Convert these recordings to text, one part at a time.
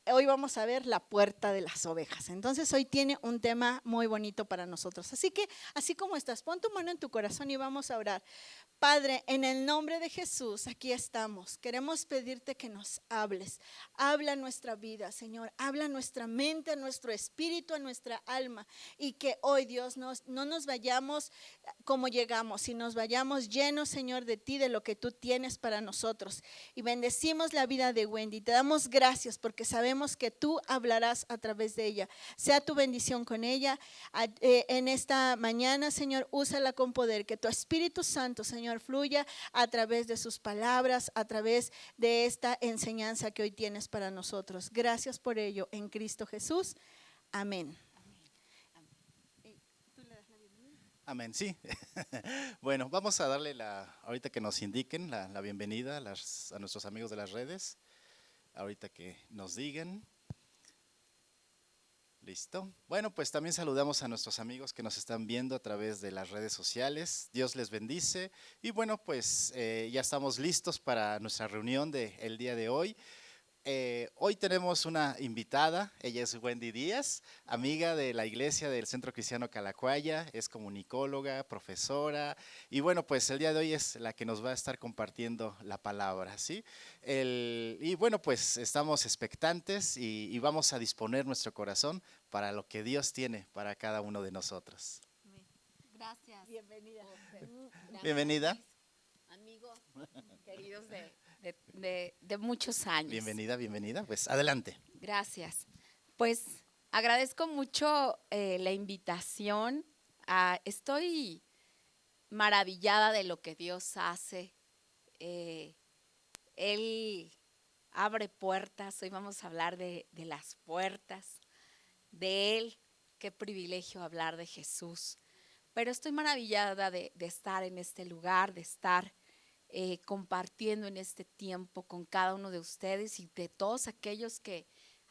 hoy vamos a ver la puerta de las ovejas. Entonces hoy tiene un tema muy bonito para nosotros. Así que, así como estás, pon tu mano en tu corazón y vamos a orar. Padre, en el nombre de Jesús, aquí estamos. Queremos pedirte que nos hables. Habla nuestra vida, Señor. Habla nuestra mente, a nuestro espíritu, a nuestra alma. Y que hoy, Dios, no nos vayamos como llegamos, y nos vayamos llenos, Señor, de ti, de lo que tú tienes para nosotros. Y bendecimos la vida de Wendy. Te damos gracias porque sabemos que tú hablarás a través de ella. Sea tu bendición con ella. En esta mañana, Señor, úsala con poder. Que tu Espíritu Santo, Señor, fluya a través de sus palabras, a través de esta enseñanza que hoy tienes para nosotros. Gracias por ello en Cristo Jesús. Amén. Amén, sí. Bueno, vamos a darle ahorita que nos indiquen la bienvenida a nuestros amigos de las redes. Ahorita que nos digan. Listo. Bueno, pues también saludamos a nuestros amigos que nos están viendo a través de las redes sociales. Dios les bendice. Y bueno, pues ya estamos listos para nuestra reunión del día de hoy. Hoy tenemos una invitada, ella es Wendy Díaz, amiga de la iglesia del Centro Cristiano Calacuaya, es comunicóloga, profesora, y bueno, pues el día de hoy es la que nos va a estar compartiendo la palabra, ¿sí? Y bueno, pues estamos expectantes y vamos a disponer nuestro corazón para lo que Dios tiene para cada uno de nosotros. Gracias. Bienvenida. Bienvenida. Amigos queridos de muchos años. Bienvenida, bienvenida, pues adelante. Gracias. Pues agradezco mucho la invitación. Estoy maravillada de lo que Dios hace. Él abre puertas. Hoy vamos a hablar de las puertas, de Él. Qué privilegio hablar de Jesús. Pero estoy maravillada de estar en este lugar, de estar compartiendo en este tiempo con cada uno de ustedes y de todos aquellos que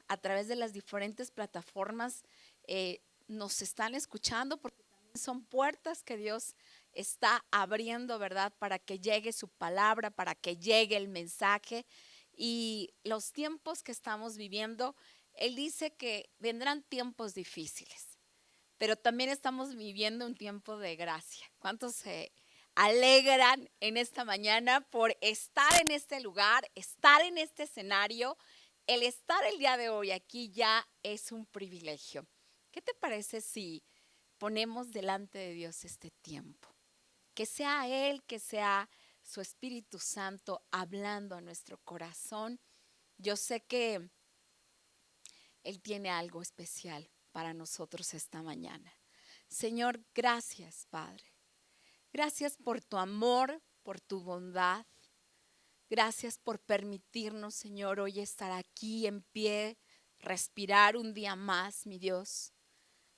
a través de las diferentes plataformas nos están escuchando, porque también son puertas que Dios está abriendo, ¿verdad? Para que llegue su palabra, para que llegue el mensaje. Y los tiempos que estamos viviendo, Él dice que vendrán tiempos difíciles, pero también estamos viviendo un tiempo de gracia. ¿Cuántos se alegran en esta mañana por estar en este lugar, estar en este escenario? El estar el día de hoy aquí ya es un privilegio. ¿Qué te parece si ponemos delante de Dios este tiempo? Que sea Él, que sea su Espíritu Santo hablando a nuestro corazón. Yo sé que Él tiene algo especial para nosotros esta mañana. Señor, gracias, Padre. Gracias por tu amor, por tu bondad. Gracias por permitirnos, Señor, hoy estar aquí en pie, respirar un día más, mi Dios.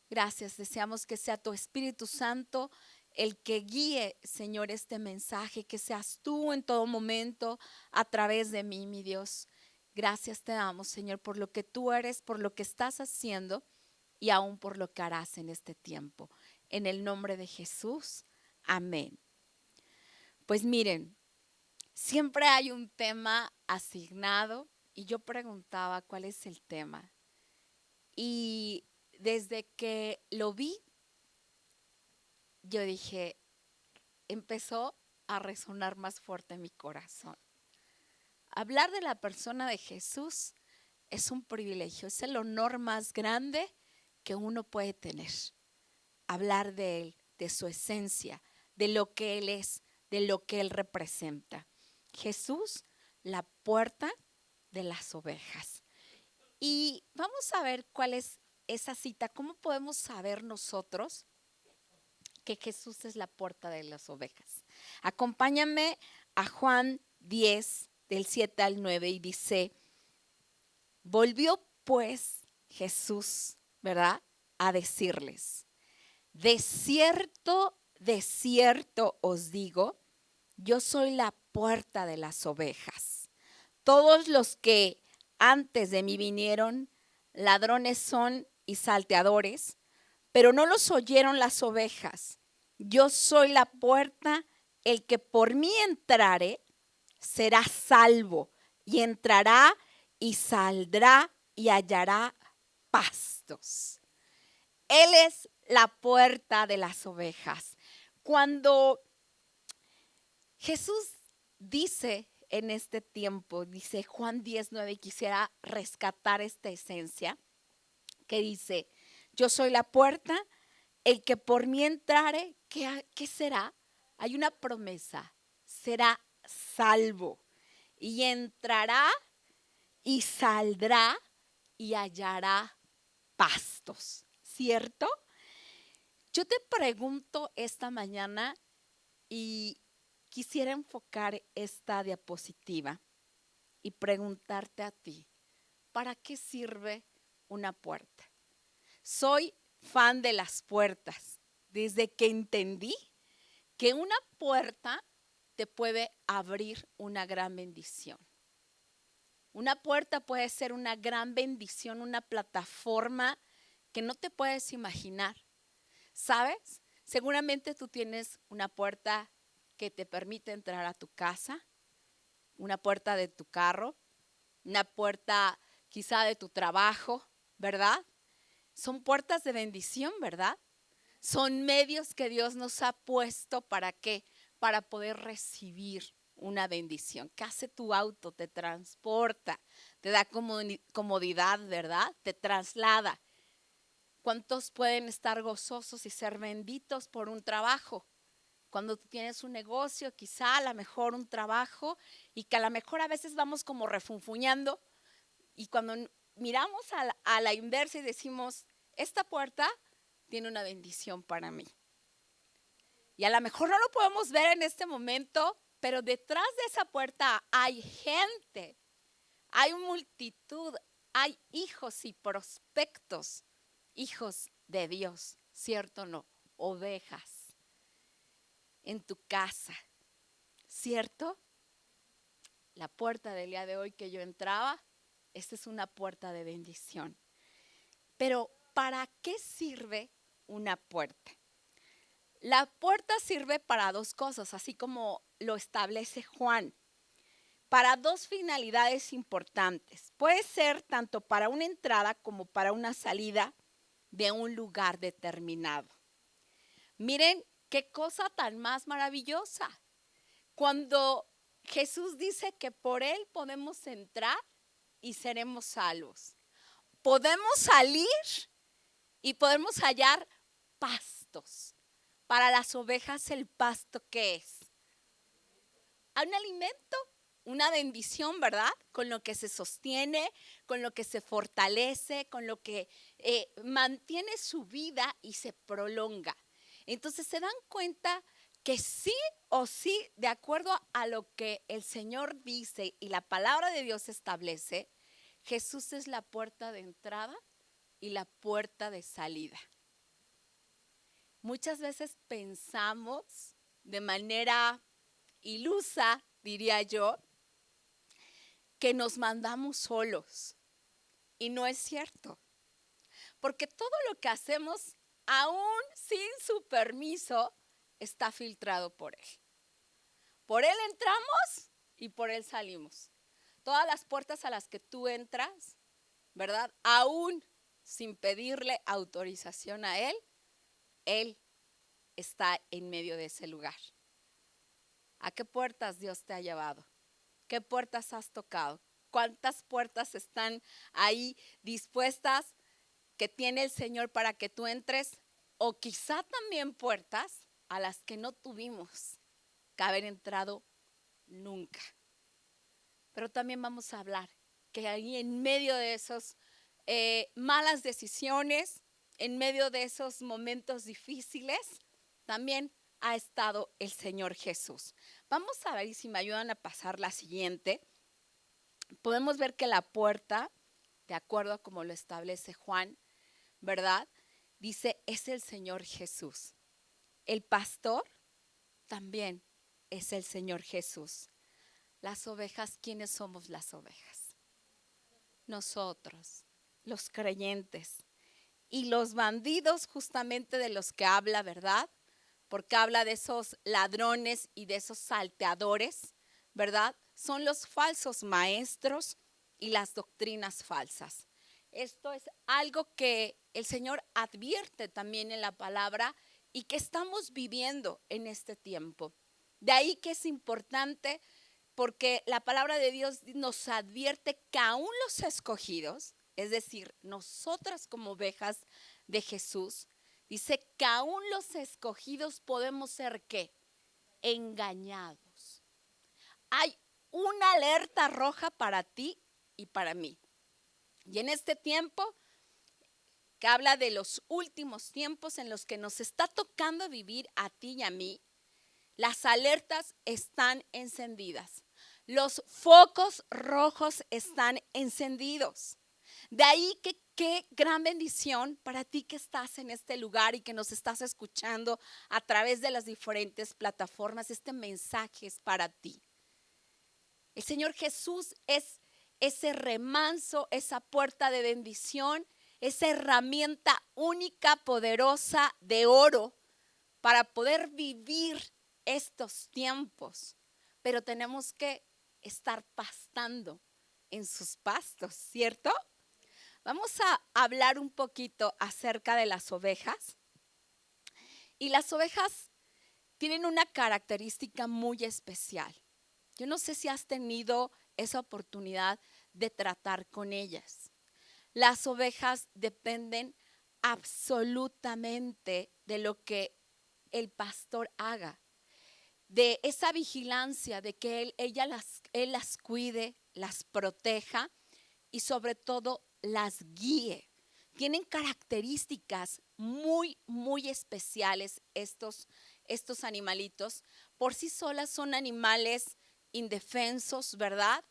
Gracias, deseamos que sea tu Espíritu Santo el que guíe, Señor, este mensaje, que seas tú en todo momento a través de mí, mi Dios. Gracias te damos, Señor, por lo que tú eres, por lo que estás haciendo y aún por lo que harás en este tiempo. En el nombre de Jesús, amén. Pues miren, siempre hay un tema asignado y yo preguntaba cuál es el tema. Y desde que lo vi, yo dije, empezó a resonar más fuerte en mi corazón. Hablar de la persona de Jesús es un privilegio, es el honor más grande que uno puede tener. Hablar de Él, de su esencia, de lo que Él es, de lo que Él representa. Jesús, la puerta de las ovejas. Y vamos a ver cuál es esa cita. ¿Cómo podemos saber nosotros que Jesús es la puerta de las ovejas? Acompáñame a Juan 10, del 7 al 9, y dice: volvió pues Jesús, ¿verdad?, a decirles: de cierto os digo, yo soy la puerta de las ovejas. Todos los que antes de mí vinieron, ladrones son y salteadores, pero no los oyeron las ovejas. Yo soy la puerta, el que por mí entrare será salvo, y entrará y saldrá y hallará pastos. Él es la puerta de las ovejas. Cuando Jesús dice en este tiempo, dice Juan 10:9, y quisiera rescatar esta esencia, que dice, yo soy la puerta, el que por mí entrare, ¿qué será? Hay una promesa, será salvo y entrará y saldrá y hallará pastos, ¿cierto? Yo te pregunto esta mañana y quisiera enfocar esta diapositiva y preguntarte a ti, ¿para qué sirve una puerta? Soy fan de las puertas desde que entendí que una puerta te puede abrir una gran bendición. Una puerta puede ser una gran bendición, una plataforma que no te puedes imaginar. ¿Sabes? Seguramente tú tienes una puerta que te permite entrar a tu casa, una puerta de tu carro, una puerta quizá de tu trabajo, ¿verdad? Son puertas de bendición, ¿verdad? Son medios que Dios nos ha puesto ¿para qué? Para poder recibir una bendición. ¿Qué hace tu auto? Te transporta, te da comodidad, ¿verdad? Te traslada. ¿Cuántos pueden estar gozosos y ser benditos por un trabajo? Cuando tú tienes un negocio, quizá a lo mejor un trabajo, y que a lo mejor a veces vamos como refunfuñando, y cuando miramos a la inversa y decimos, esta puerta tiene una bendición para mí. Y a lo mejor no lo podemos ver en este momento, pero detrás de esa puerta hay gente, hay multitud, hay hijos y prospectos, hijos de Dios, ¿cierto o no? Ovejas en tu casa, ¿cierto? La puerta del día de hoy que yo entraba, esta es una puerta de bendición. Pero ¿para qué sirve una puerta? La puerta sirve para dos cosas, así como lo establece Juan, para dos finalidades importantes. Puede ser tanto para una entrada como para una salida de un lugar determinado. Miren qué cosa tan más maravillosa. Cuando Jesús dice que por Él podemos entrar y seremos salvos. Podemos salir y podemos hallar pastos. Para las ovejas, ¿el pasto qué es? Un alimento, una bendición, ¿verdad? Con lo que se sostiene, con lo que se fortalece, con lo que mantiene su vida y se prolonga. Entonces se dan cuenta que sí o sí, de acuerdo a lo que el Señor dice y la palabra de Dios establece, Jesús es la puerta de entrada y la puerta de salida. Muchas veces pensamos de manera ilusa, diría yo, que nos mandamos solos. Y no es cierto. Porque todo lo que hacemos, aún sin su permiso, está filtrado por Él. Por Él entramos y por Él salimos. Todas las puertas a las que tú entras, ¿verdad? Aún sin pedirle autorización a Él está en medio de ese lugar. ¿A qué puertas Dios te ha llevado? ¿Qué puertas has tocado? ¿Cuántas puertas están ahí dispuestas que tiene el Señor para que tú entres? O quizá también puertas a las que no tuvimos que haber entrado nunca. Pero también vamos a hablar que ahí en medio de esas malas decisiones, en medio de esos momentos difíciles, también ha estado el Señor Jesús. Vamos a ver, y si me ayudan a pasar la siguiente, podemos ver que la puerta, de acuerdo a como lo establece Juan, ¿verdad? Dice, es el Señor Jesús. El pastor también es el Señor Jesús. Las ovejas, ¿quiénes somos las ovejas? Nosotros, los creyentes. Y los bandidos justamente de los que habla, ¿verdad? Porque habla de esos ladrones y de esos salteadores, ¿verdad? Son los falsos maestros y las doctrinas falsas. Esto es algo que el Señor advierte también en la palabra y que estamos viviendo en este tiempo. De ahí que es importante porque la palabra de Dios nos advierte que aún los escogidos, es decir, nosotras como ovejas de Jesús, dice que aún los escogidos podemos ser ¿qué? Engañados. Hay una alerta roja para ti y para mí. Y en este tiempo que habla de los últimos tiempos en los que nos está tocando vivir a ti y a mí, las alertas están encendidas. Los focos rojos están encendidos. De ahí que qué gran bendición para ti que estás en este lugar y que nos estás escuchando a través de las diferentes plataformas. Este mensaje es para ti. El Señor Jesús es ese remanso, esa puerta de bendición, esa herramienta única, poderosa de oro para poder vivir estos tiempos. Pero tenemos que estar pastando en sus pastos, ¿cierto? Vamos a hablar un poquito acerca de las ovejas. Y las ovejas tienen una característica muy especial. Yo no sé si has tenido esa oportunidad de tratar con ellas. Las ovejas dependen absolutamente de lo que el pastor haga, de esa vigilancia, de que él las cuide, las proteja y sobre todo las guíe. Tienen características muy, muy especiales estos animalitos. Por sí solas son animales indefensos, ¿verdad?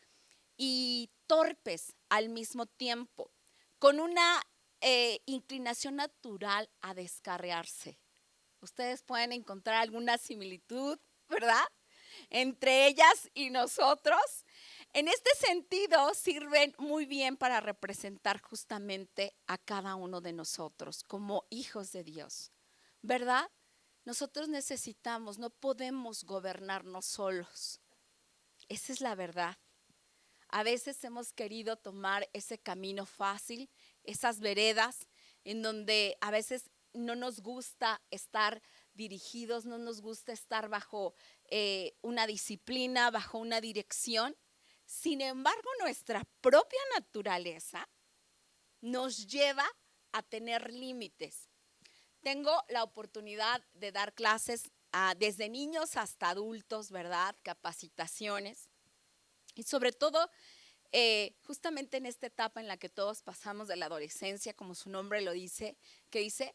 Y torpes al mismo tiempo, con una inclinación natural a descarriarse. Ustedes pueden encontrar alguna similitud, ¿verdad? Entre ellas y nosotros. En este sentido, sirven muy bien para representar justamente a cada uno de nosotros como hijos de Dios, ¿verdad? Nosotros necesitamos, no podemos gobernarnos solos. Esa es la verdad. A veces hemos querido tomar ese camino fácil, esas veredas en donde a veces no nos gusta estar dirigidos, no nos gusta estar bajo una disciplina, bajo una dirección. Sin embargo, nuestra propia naturaleza nos lleva a tener límites. Tengo la oportunidad de dar clases desde niños hasta adultos, ¿verdad? Capacitaciones. Y sobre todo, justamente en esta etapa en la que todos pasamos de la adolescencia, como su nombre lo dice, que dice,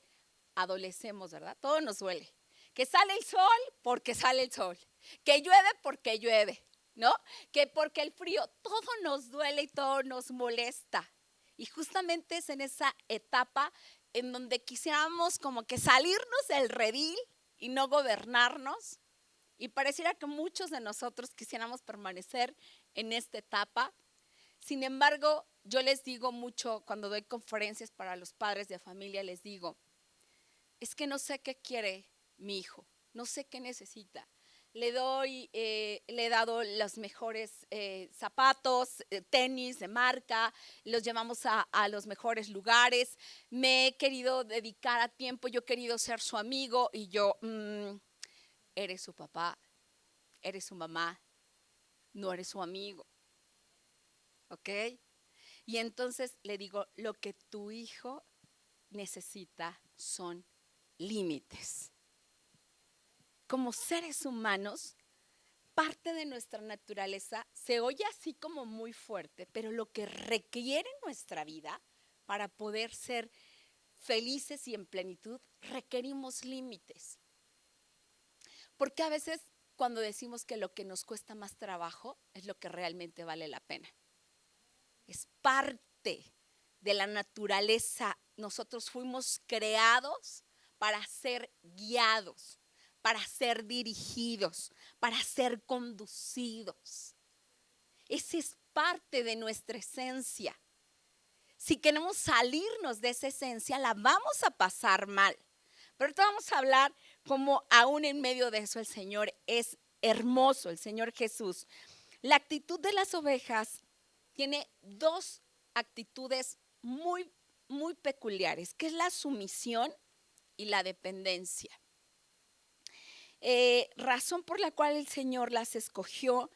adolecemos, ¿verdad? Todo nos duele. Que sale el sol porque sale el sol. Que llueve porque llueve, ¿no? Que porque el frío, todo nos duele y todo nos molesta. Y justamente es en esa etapa en donde quisiéramos como que salirnos del redil y no gobernarnos. Y pareciera que muchos de nosotros quisiéramos permanecer en esta etapa. Sin embargo, yo les digo mucho cuando doy conferencias para los padres de familia, les digo, es que no sé qué quiere mi hijo, no sé qué necesita. Le he dado los mejores zapatos, tenis de marca, los llevamos a los mejores lugares. Me he querido dedicar a tiempo, yo he querido ser su amigo y yo, eres su papá, eres su mamá, no eres su amigo. ¿Ok? Y entonces le digo, lo que tu hijo necesita son límites. Como seres humanos, parte de nuestra naturaleza se oye así como muy fuerte, pero lo que requiere nuestra vida para poder ser felices y en plenitud, requerimos límites. Porque a veces cuando decimos que lo que nos cuesta más trabajo es lo que realmente vale la pena. Es parte de la naturaleza. Nosotros fuimos creados para ser guiados, para ser dirigidos, para ser conducidos. Esa es parte de nuestra esencia. Si queremos salirnos de esa esencia, la vamos a pasar mal. Pero ahorita vamos a hablar cómo aún en medio de eso el Señor es hermoso, el Señor Jesús. La actitud de las ovejas tiene dos actitudes muy, muy peculiares, que es la sumisión y la dependencia. Razón por la cual el Señor las escogió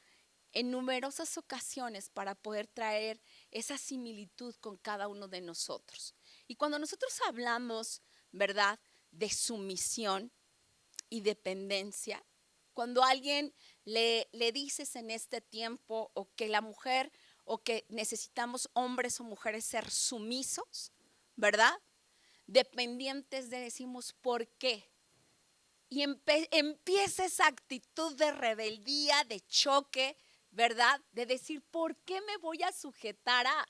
en numerosas ocasiones para poder traer esa similitud con cada uno de nosotros. Y cuando nosotros hablamos, ¿verdad?, de sumisión y dependencia, cuando a alguien le dices en este tiempo o que la mujer o que necesitamos hombres o mujeres ser sumisos, ¿verdad? Dependientes decimos, ¿por qué? Y empieza esa actitud de rebeldía, de choque, ¿verdad? De decir, ¿por qué me voy a sujetar a?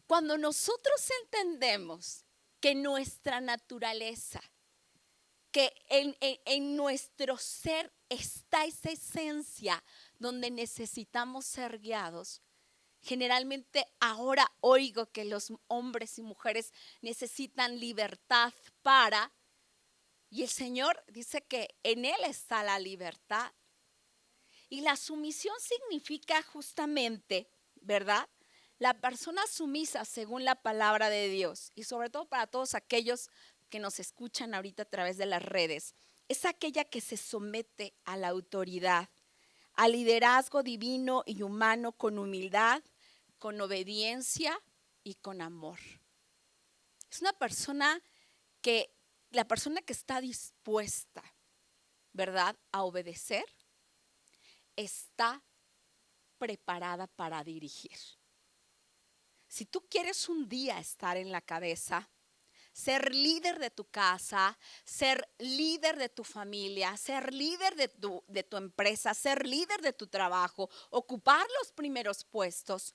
Cuando nosotros entendemos que nuestra naturaleza, que en nuestro ser está esa esencia donde necesitamos ser guiados, generalmente ahora oigo que los hombres y mujeres necesitan libertad para, y el Señor dice que en Él está la libertad. Y la sumisión significa justamente, ¿verdad? La persona sumisa según la palabra de Dios, y sobre todo para todos aquellos que nos escuchan ahorita a través de las redes, es aquella que se somete a la autoridad, al liderazgo divino y humano con humildad, con obediencia y con amor. Es una persona que, la persona que está dispuesta, ¿verdad?, a obedecer, está preparada para dirigir. Si tú quieres un día estar en la cabeza, ser líder de tu casa, ser líder de tu familia, ser líder de tu empresa, ser líder de tu trabajo, ocupar los primeros puestos,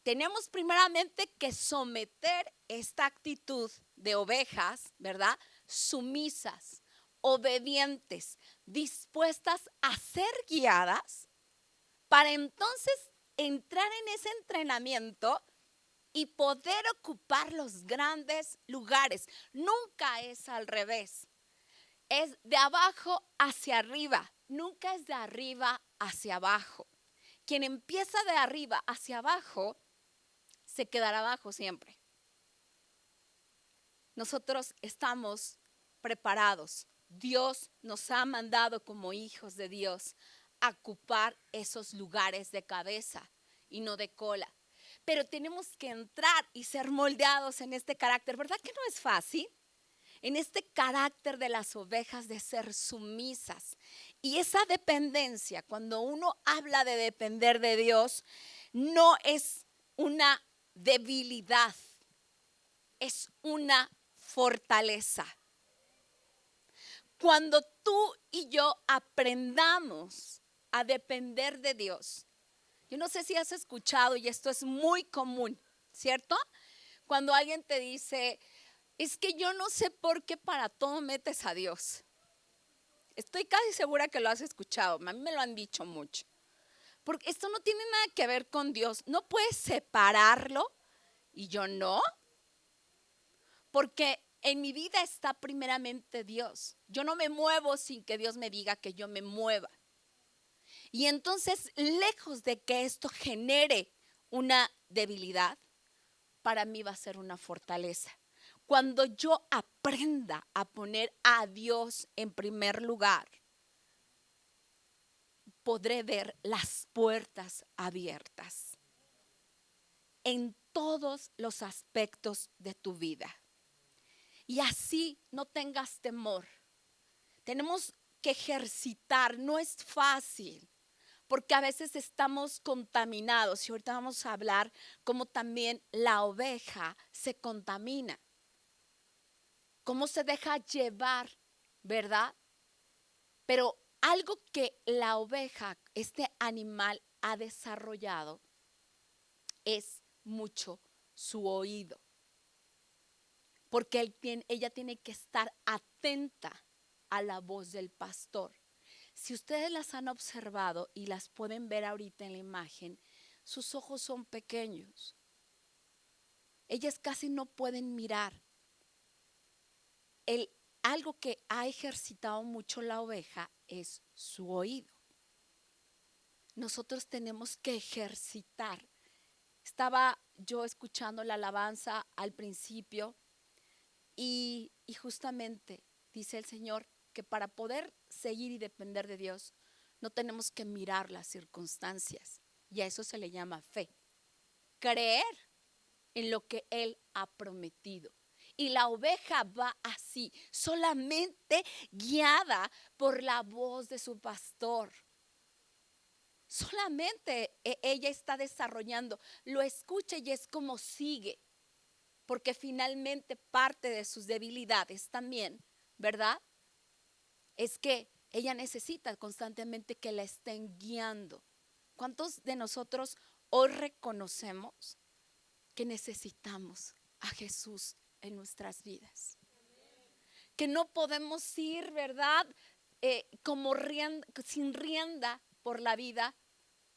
tenemos primeramente que someter esta actitud de ovejas, ¿verdad? Sumisas, obedientes, dispuestas a ser guiadas para entonces entrar en ese entrenamiento y poder ocupar los grandes lugares. Nunca es al revés. Es de abajo hacia arriba, nunca es de arriba hacia abajo. Quien empieza de arriba hacia abajo se quedará abajo siempre. Nosotros estamos preparados. Dios nos ha mandado como hijos de Dios a ocupar esos lugares de cabeza y no de cola. Pero tenemos que entrar y ser moldeados en este carácter. ¿Verdad que no es fácil? En este carácter de las ovejas de ser sumisas. Y esa dependencia, cuando uno habla de depender de Dios, no es una debilidad, es una fortaleza. Cuando tú y yo aprendamos a depender de Dios, yo no sé si has escuchado, y esto es muy común, ¿cierto? Cuando alguien te dice, es que yo no sé por qué para todo metes a Dios. Estoy casi segura que lo has escuchado, a mí me lo han dicho mucho. Porque esto no tiene nada que ver con Dios, no puedes separarlo y yo no. Porque en mi vida está primeramente Dios. Yo no me muevo sin que Dios me diga que yo me mueva. Y entonces, lejos de que esto genere una debilidad, para mí va a ser una fortaleza. Cuando yo aprenda a poner a Dios en primer lugar, podré ver las puertas abiertas en todos los aspectos de tu vida. Y así no tengas temor. Tenemos que ejercitar, no es fácil, porque a veces estamos contaminados. Y ahorita vamos a hablar cómo también la oveja se contamina, cómo se deja llevar, ¿verdad? Pero algo que la oveja, este animal, ha desarrollado es mucho su oído. Porque ella tiene que estar atenta a la voz del pastor. Si ustedes las han observado y las pueden ver ahorita en la imagen, sus ojos son pequeños. Ellas casi no pueden mirar. Algo que ha ejercitado mucho la oveja es su oído. Nosotros tenemos que ejercitar Estaba yo escuchando la alabanza al principio y justamente dice el Señor que para poder seguir y depender de Dios, no tenemos que mirar las circunstancias. Y a eso se le llama fe. Creer en lo que Él ha prometido. Y la oveja va así, solamente guiada por la voz de su pastor. Solamente ella está desarrollando, lo escucha y es como sigue, porque finalmente parte de sus debilidades también, ¿verdad? Es que ella necesita constantemente que la estén guiando. ¿Cuántos de nosotros hoy reconocemos que necesitamos a Jesús en nuestras vidas? Que no podemos ir, ¿verdad? Sin rienda por la vida,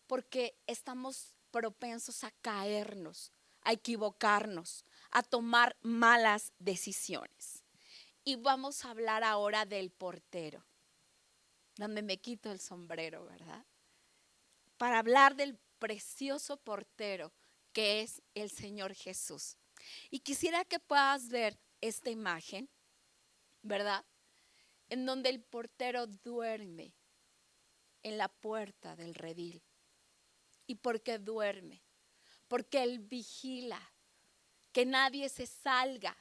porque estamos propensos a caernos, a equivocarnos, a tomar malas decisiones. Y vamos a hablar ahora del portero, donde me quito el sombrero, ¿verdad? Para hablar del precioso portero que es el Señor Jesús. Y quisiera que puedas ver esta imagen, ¿verdad? En donde el portero duerme en la puerta del redil. ¿Y por qué duerme? Porque Él vigila que nadie se salga,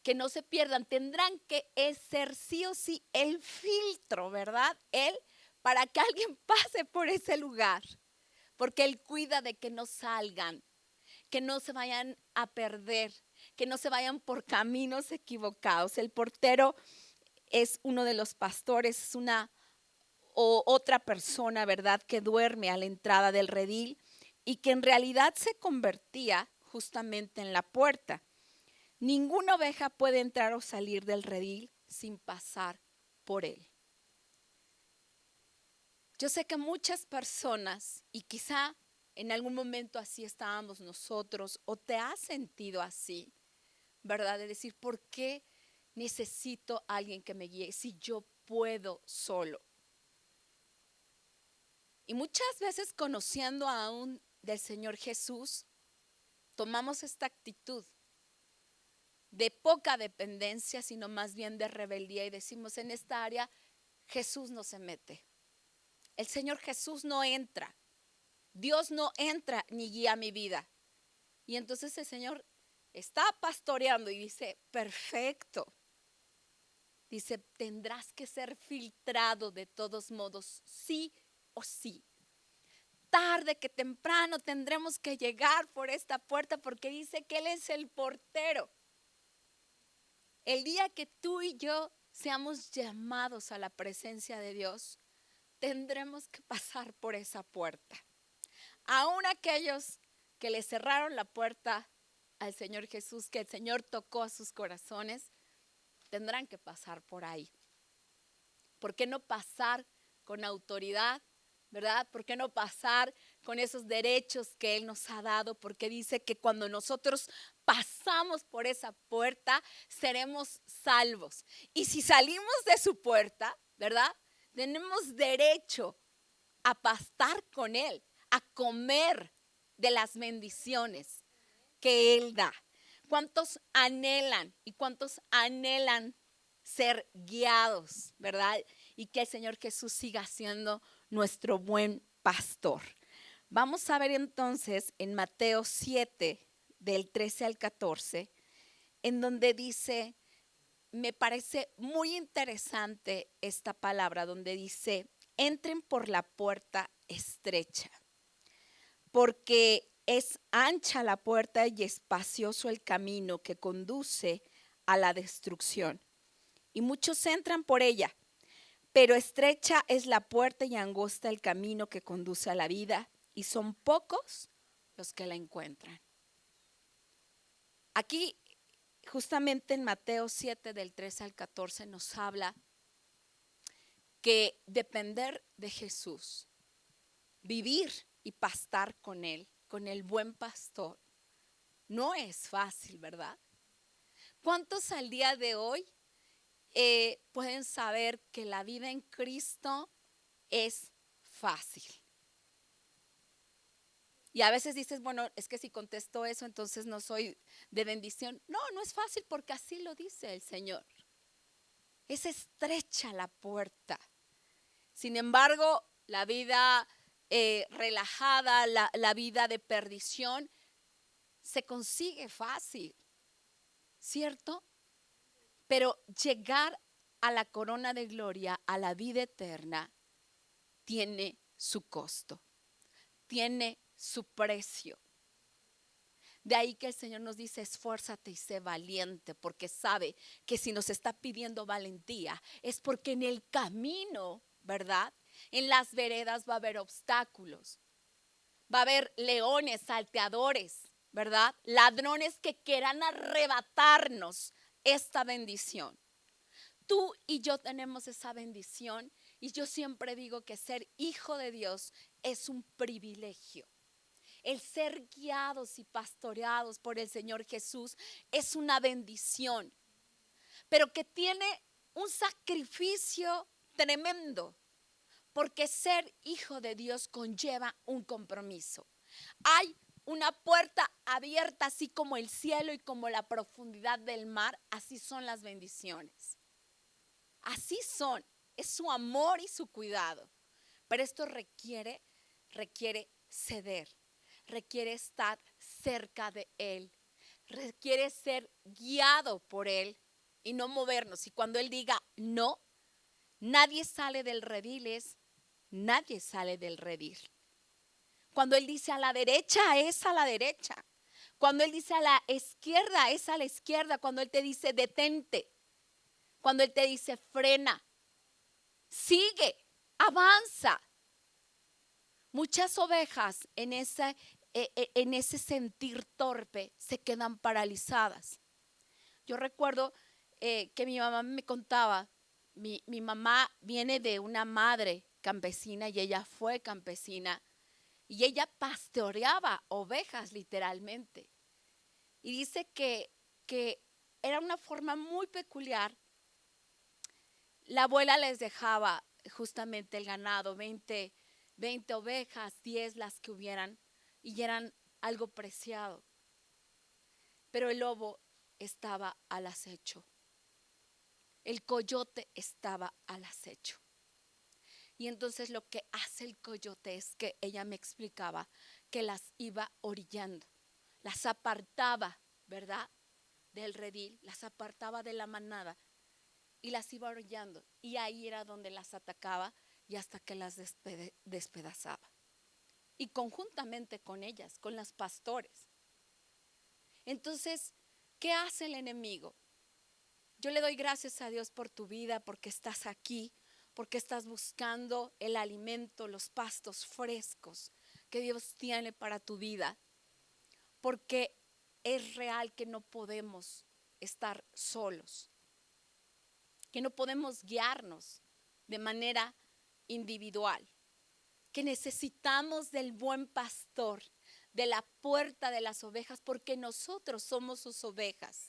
que no se pierdan. Tendrán que ser sí o sí el filtro, ¿verdad? Él, para que alguien pase por ese lugar, porque Él cuida de que no salgan, que no se vayan a perder, que no se vayan por caminos equivocados. El portero es uno de los pastores, es una o otra persona, ¿verdad?, que duerme a la entrada del redil y que en realidad se convertía justamente en la puerta. Ninguna oveja puede entrar o salir del redil sin pasar por él. Yo sé que muchas personas, y quizá en algún momento así estábamos nosotros, o te has sentido así, ¿verdad? De decir, ¿por qué necesito a alguien que me guíe si yo puedo solo? Y muchas veces conociendo aún del Señor Jesús, tomamos esta actitud de poca dependencia, sino más bien de rebeldía y decimos, en esta área Jesús no se mete. El Señor Jesús no entra. Dios no entra ni guía mi vida. Y entonces el Señor está pastoreando y dice, perfecto. Dice, tendrás que ser filtrado de todos modos, sí o sí. Tarde que temprano tendremos que llegar por esta puerta porque dice que Él es el portero. El día que tú y yo seamos llamados a la presencia de Dios, tendremos que pasar por esa puerta. Aún aquellos que le cerraron la puerta al Señor Jesús, que el Señor tocó a sus corazones, tendrán que pasar por ahí. ¿Por qué no pasar con autoridad? ¿Verdad? ¿Por qué no pasar con esos derechos que Él nos ha dado? Porque dice que cuando nosotros pasamos por esa puerta, seremos salvos. Y si salimos de su puerta, ¿verdad? Tenemos derecho a pastar con Él, a comer de las bendiciones que Él da. ¿Cuántos anhelan y cuántos anhelan ser guiados, verdad? Y que el Señor Jesús siga siendo nuestro buen pastor. Vamos a ver entonces en Mateo 7, del 13 al 14, en donde dice, me parece muy interesante esta palabra, donde dice, entren por la puerta estrecha, porque es ancha la puerta y espacioso el camino que conduce a la destrucción. Y muchos entran por ella, pero estrecha es la puerta y angosta el camino que conduce a la vida, y son pocos los que la encuentran. Aquí, justamente en Mateo 7, del 13 al 14, nos habla que depender de Jesús, vivir y pastar con Él, con el buen pastor, no es fácil, ¿verdad? ¿Cuántos al día de hoy pueden saber que la vida en Cristo es fácil? Y a veces dices, bueno, es que si contesto eso, entonces no soy de bendición. No, no es fácil porque así lo dice el Señor. Es estrecha la puerta. Sin embargo, la vida relajada, la vida de perdición, se consigue fácil, ¿cierto? Pero llegar a la corona de gloria, a la vida eterna, tiene su costo, tiene su precio. De ahí que el Señor nos dice, esfuérzate y sé valiente, porque sabe que si nos está pidiendo valentía es porque en el camino, ¿verdad? En las veredas va a haber obstáculos, va a haber leones, salteadores, ¿verdad? Ladrones que quieran arrebatarnos esta bendición. Tú y yo tenemos esa bendición y yo siempre digo que ser hijo de Dios es un privilegio. El ser guiados y pastoreados por el Señor Jesús es una bendición, pero que tiene un sacrificio tremendo, porque ser hijo de Dios conlleva un compromiso. Hay una puerta abierta, así como el cielo y como la profundidad del mar, así son las bendiciones. Así son, es su amor y su cuidado. Pero esto requiere ceder, requiere estar cerca de Él, requiere ser guiado por Él y no movernos. Y cuando Él diga no, nadie sale del redil, nadie sale del redil. Cuando Él dice a la derecha, es a la derecha. Cuando Él dice a la izquierda, es a la izquierda. Cuando Él te dice detente, cuando Él te dice frena, sigue, avanza. Muchas ovejas en ese sentir torpe se quedan paralizadas. Yo recuerdo que mi mamá me contaba, mi mamá viene de una madre campesina y ella fue campesina y ella pastoreaba ovejas literalmente. Y dice que era una forma muy peculiar. La abuela les dejaba justamente el ganado, 20 ovejas, 10 las que hubieran, y eran algo preciado. Pero el lobo estaba al acecho. El coyote estaba al acecho. Y entonces lo que hace el coyote es que ella me explicaba que las iba orillando, las apartaba, ¿verdad? Del redil, las apartaba de la manada y las iba orillando. Y ahí era donde las atacaba y hasta que las despedazaba. Y conjuntamente con ellas, con las pastores. Entonces, ¿qué hace el enemigo? Yo le doy gracias a Dios por tu vida, porque estás aquí, porque estás buscando el alimento, los pastos frescos que Dios tiene para tu vida. Porque es real que no podemos estar solos, que no podemos guiarnos de manera individual, que necesitamos del buen pastor, de la puerta de las ovejas, porque nosotros somos sus ovejas.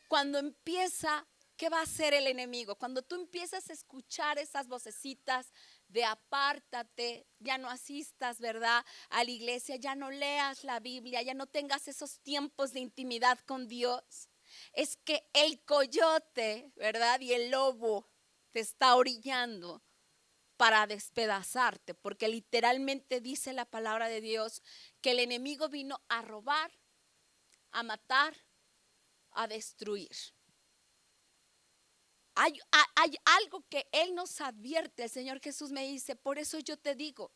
Cuando empieza, ¿qué va a hacer el enemigo? Cuando tú empiezas a escuchar esas vocecitas de apártate, ya no asistas, ¿verdad? A la iglesia, ya no leas la Biblia, ya no tengas esos tiempos de intimidad con Dios. Es que el coyote, ¿verdad? Y el lobo te está orillando para despedazarte, porque literalmente dice la palabra de Dios que el enemigo vino a robar, a matar, a destruir. Hay algo que Él nos advierte. El Señor Jesús me dice, por eso yo te digo,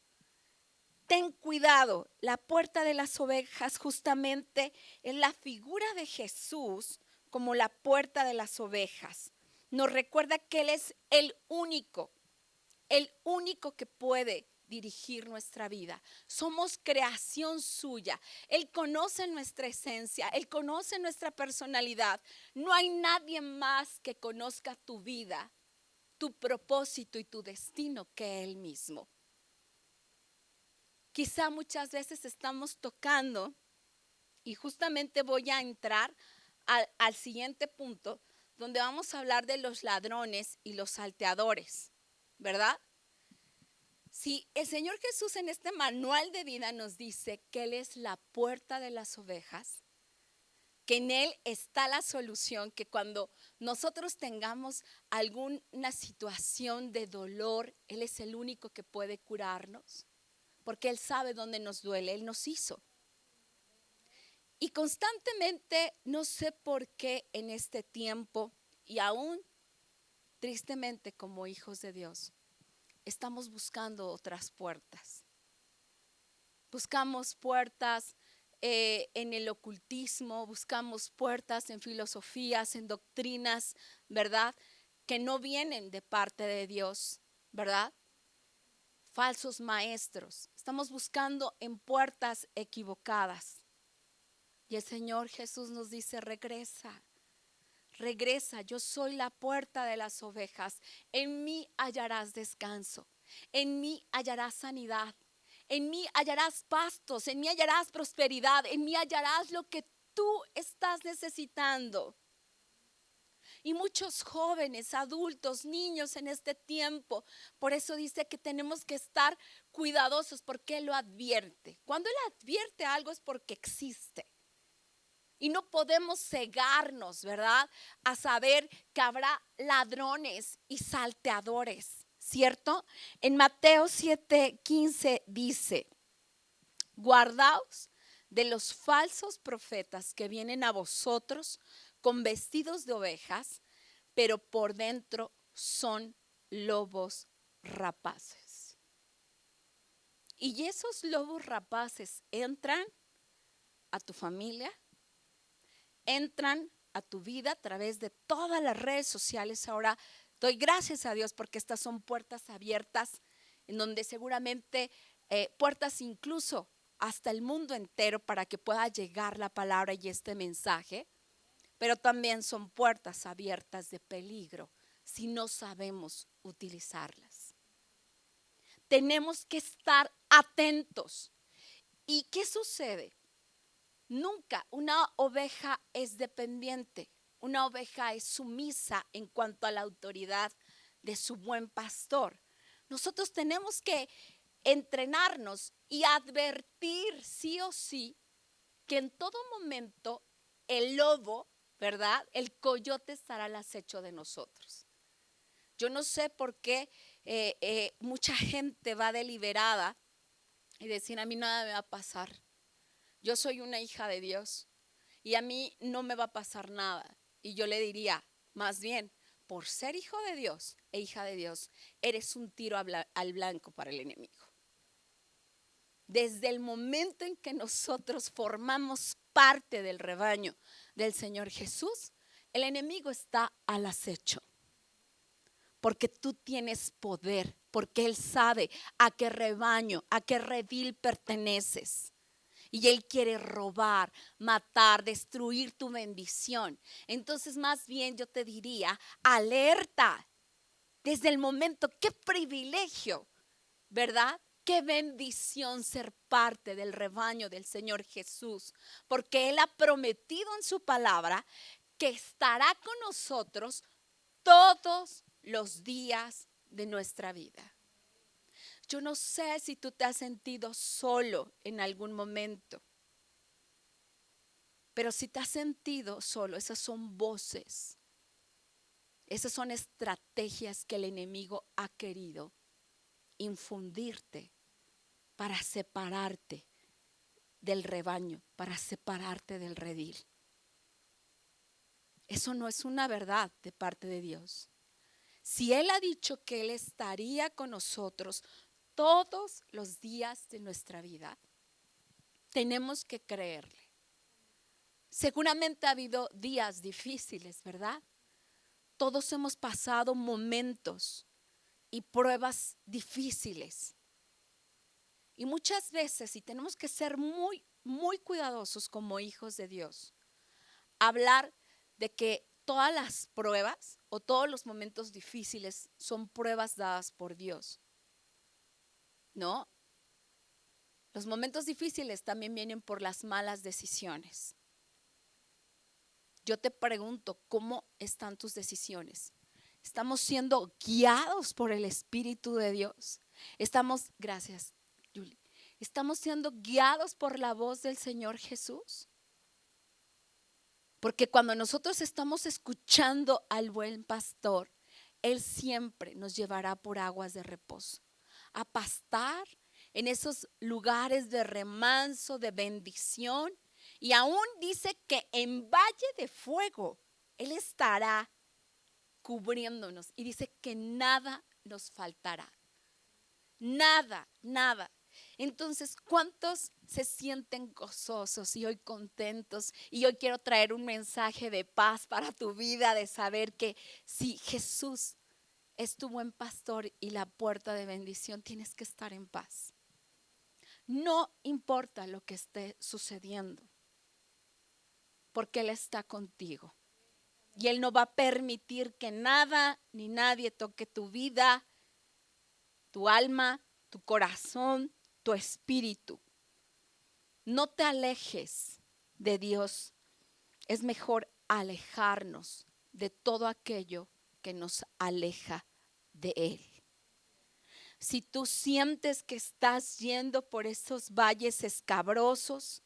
ten cuidado. La puerta de las ovejas justamente es la figura de Jesús como la puerta de las ovejas. Nos recuerda que Él es el único que puede dirigir nuestra vida. Somos creación suya. Él conoce nuestra esencia, Él conoce nuestra personalidad. No hay nadie más que conozca tu vida, tu propósito y tu destino que Él mismo. Quizá muchas veces estamos tocando, y justamente voy a entrar al siguiente punto, donde vamos a hablar de los ladrones y los salteadores, ¿verdad? Si el Señor Jesús en este manual de vida nos dice que Él es la puerta de las ovejas, que en Él está la solución, que cuando nosotros tengamos alguna situación de dolor, Él es el único que puede curarnos, porque Él sabe dónde nos duele, Él nos hizo. Y constantemente, no sé por qué en este tiempo, y aún tristemente como hijos de Dios, estamos buscando otras puertas. Buscamos puertas en el ocultismo, buscamos puertas en filosofías, en doctrinas, ¿verdad? Que no vienen de parte de Dios, ¿verdad? Falsos maestros. Estamos buscando en puertas equivocadas. Y el Señor Jesús nos dice, regresa, regresa, yo soy la puerta de las ovejas. En mí hallarás descanso, en mí hallarás sanidad. En mí hallarás pastos, en mí hallarás prosperidad, en mí hallarás lo que tú estás necesitando. Y muchos jóvenes, adultos, niños en este tiempo, por eso dice que tenemos que estar cuidadosos porque Él lo advierte. Cuando Él advierte algo es porque existe. Y no podemos cegarnos, ¿verdad? A saber que habrá ladrones y salteadores. ¿Cierto? En Mateo 7:15 dice, guardaos de los falsos profetas que vienen a vosotros con vestidos de ovejas, pero por dentro son lobos rapaces. Y esos lobos rapaces entran a tu familia, entran a tu vida a través de todas las redes sociales. Ahora doy gracias a Dios porque estas son puertas abiertas en donde seguramente puertas incluso hasta el mundo entero para que pueda llegar la palabra y este mensaje, pero también son puertas abiertas de peligro si no sabemos utilizarlas. Tenemos que estar atentos. ¿Y qué sucede? Nunca una oveja es dependiente. Una oveja es sumisa en cuanto a la autoridad de su buen pastor. Nosotros tenemos que entrenarnos y advertir sí o sí que en todo momento el lobo, ¿verdad? El coyote estará al acecho de nosotros. Yo no sé por qué mucha gente va deliberada y decir, a mí nada me va a pasar. Yo soy una hija de Dios y a mí no me va a pasar nada. Y yo le diría, más bien, por ser hijo de Dios e hija de Dios, eres un tiro al blanco para el enemigo. Desde el momento en que nosotros formamos parte del rebaño del Señor Jesús, el enemigo está al acecho. Porque tú tienes poder, porque Él sabe a qué rebaño, a qué redil perteneces. Y Él quiere robar, matar, destruir tu bendición. Entonces, más bien yo te diría, alerta. Desde el momento, qué privilegio, ¿verdad? Qué bendición ser parte del rebaño del Señor Jesús. Porque Él ha prometido en su palabra que estará con nosotros todos los días de nuestra vida. Yo no sé si tú te has sentido solo en algún momento, pero si te has sentido solo, esas son voces, esas son estrategias que el enemigo ha querido infundirte para separarte del rebaño, para separarte del redil. Eso no es una verdad de parte de Dios. Si Él ha dicho que Él estaría con nosotros todos los días de nuestra vida, tenemos que creerle. Seguramente ha habido días difíciles, ¿verdad? Todos hemos pasado momentos y pruebas difíciles. Y muchas veces, y tenemos que ser muy, muy cuidadosos como hijos de Dios, hablar de que todas las pruebas o todos los momentos difíciles son pruebas dadas por Dios. ¿No? Los momentos difíciles también vienen por las malas decisiones. Yo te pregunto, ¿cómo están tus decisiones? ¿Estamos siendo guiados por el Espíritu de Dios? Gracias, Julie. ¿Estamos siendo guiados por la voz del Señor Jesús? Porque cuando nosotros estamos escuchando al buen pastor, Él siempre nos llevará por aguas de reposo, a pastar en esos lugares de remanso, de bendición. Y aún dice que en valle de fuego Él estará cubriéndonos. Y dice que nada nos faltará. Nada, nada. Entonces, ¿cuántos se sienten gozosos y hoy contentos? Y hoy quiero traer un mensaje de paz para tu vida, de saber que si Jesús es tu buen pastor y la puerta de bendición, tienes que estar en paz. No importa lo que esté sucediendo, porque Él está contigo. Y Él no va a permitir que nada ni nadie toque tu vida, tu alma, tu corazón, tu espíritu. No te alejes de Dios. Es mejor alejarnos de todo aquello que nos aleja de Él. Si tú sientes que estás yendo por esos valles escabrosos,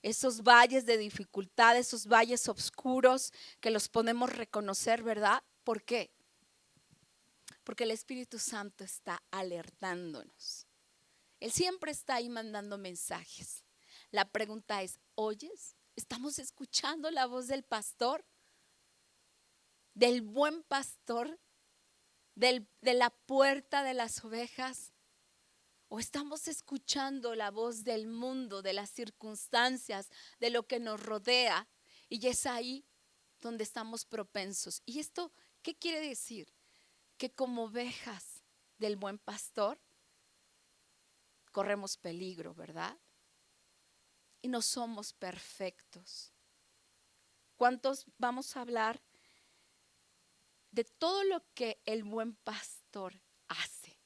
esos valles de dificultad, esos valles oscuros que los podemos reconocer, ¿verdad? ¿Por qué? Porque el Espíritu Santo está alertándonos. Él siempre está ahí mandando mensajes. La pregunta es, ¿oyes? ¿Estamos escuchando la voz del pastor? ¿Del buen pastor? ¿De la puerta de las ovejas? ¿O estamos escuchando la voz del mundo, de las circunstancias, de lo que nos rodea? Y es ahí donde estamos propensos. ¿Y esto qué quiere decir? Que como ovejas del buen pastor, corremos peligro, ¿verdad? Y no somos perfectos. ¿Cuántos vamos a hablar de todo lo que el buen pastor hace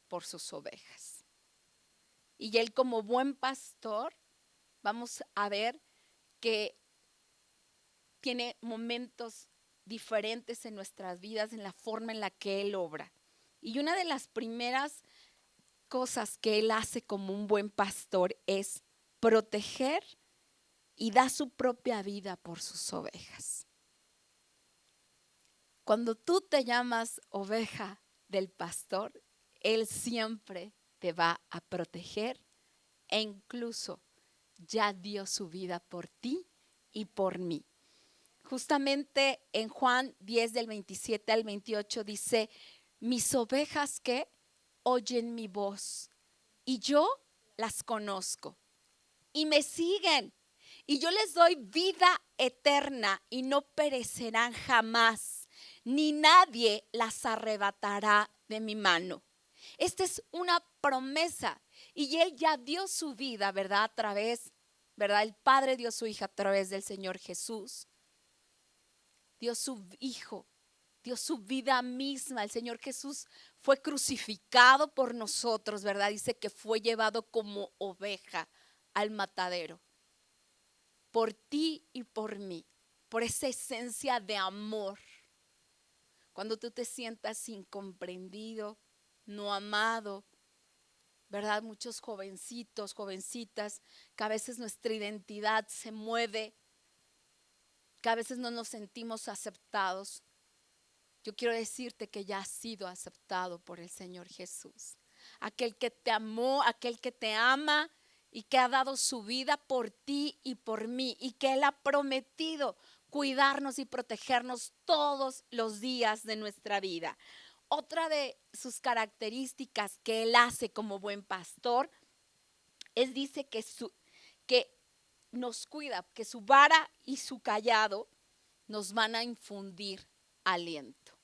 por sus ovejas? Y él como buen pastor, vamos a ver que tiene momentos diferentes en nuestras vidas, en la forma en la que él obra. Y una de las primeras cosas que él hace como un buen pastor es proteger y da su propia vida por sus ovejas. Cuando tú te llamas oveja del pastor, él siempre te va a proteger e incluso ya dio su vida por ti y por mí. Justamente en Juan 10 del 27 al 28 dice, mis ovejas que oyen mi voz y yo las conozco y me siguen y yo les doy vida eterna y no perecerán jamás, ni nadie las arrebatará de mi mano. Esta es una promesa y Él ya dio su vida, ¿verdad? A través, ¿verdad? El Padre dio su hija a través del Señor Jesús. Dio su Hijo, dio su vida misma. El Señor Jesús fue crucificado por nosotros, ¿verdad? Dice que fue llevado como oveja al matadero. Por ti y por mí, por esa esencia de amor. Cuando tú te sientas incomprendido, no amado, ¿verdad? Muchos jovencitos, jovencitas, que a veces nuestra identidad se mueve, que a veces no nos sentimos aceptados. Yo quiero decirte que ya has sido aceptado por el Señor Jesús. Aquel que te amó, aquel que te ama y que ha dado su vida por ti y por mí y que Él ha prometido cuidarnos y protegernos todos los días de nuestra vida. Otra de sus características que Él hace como buen pastor es, dice que nos cuida, que su vara y su cayado nos van a infundir aliento.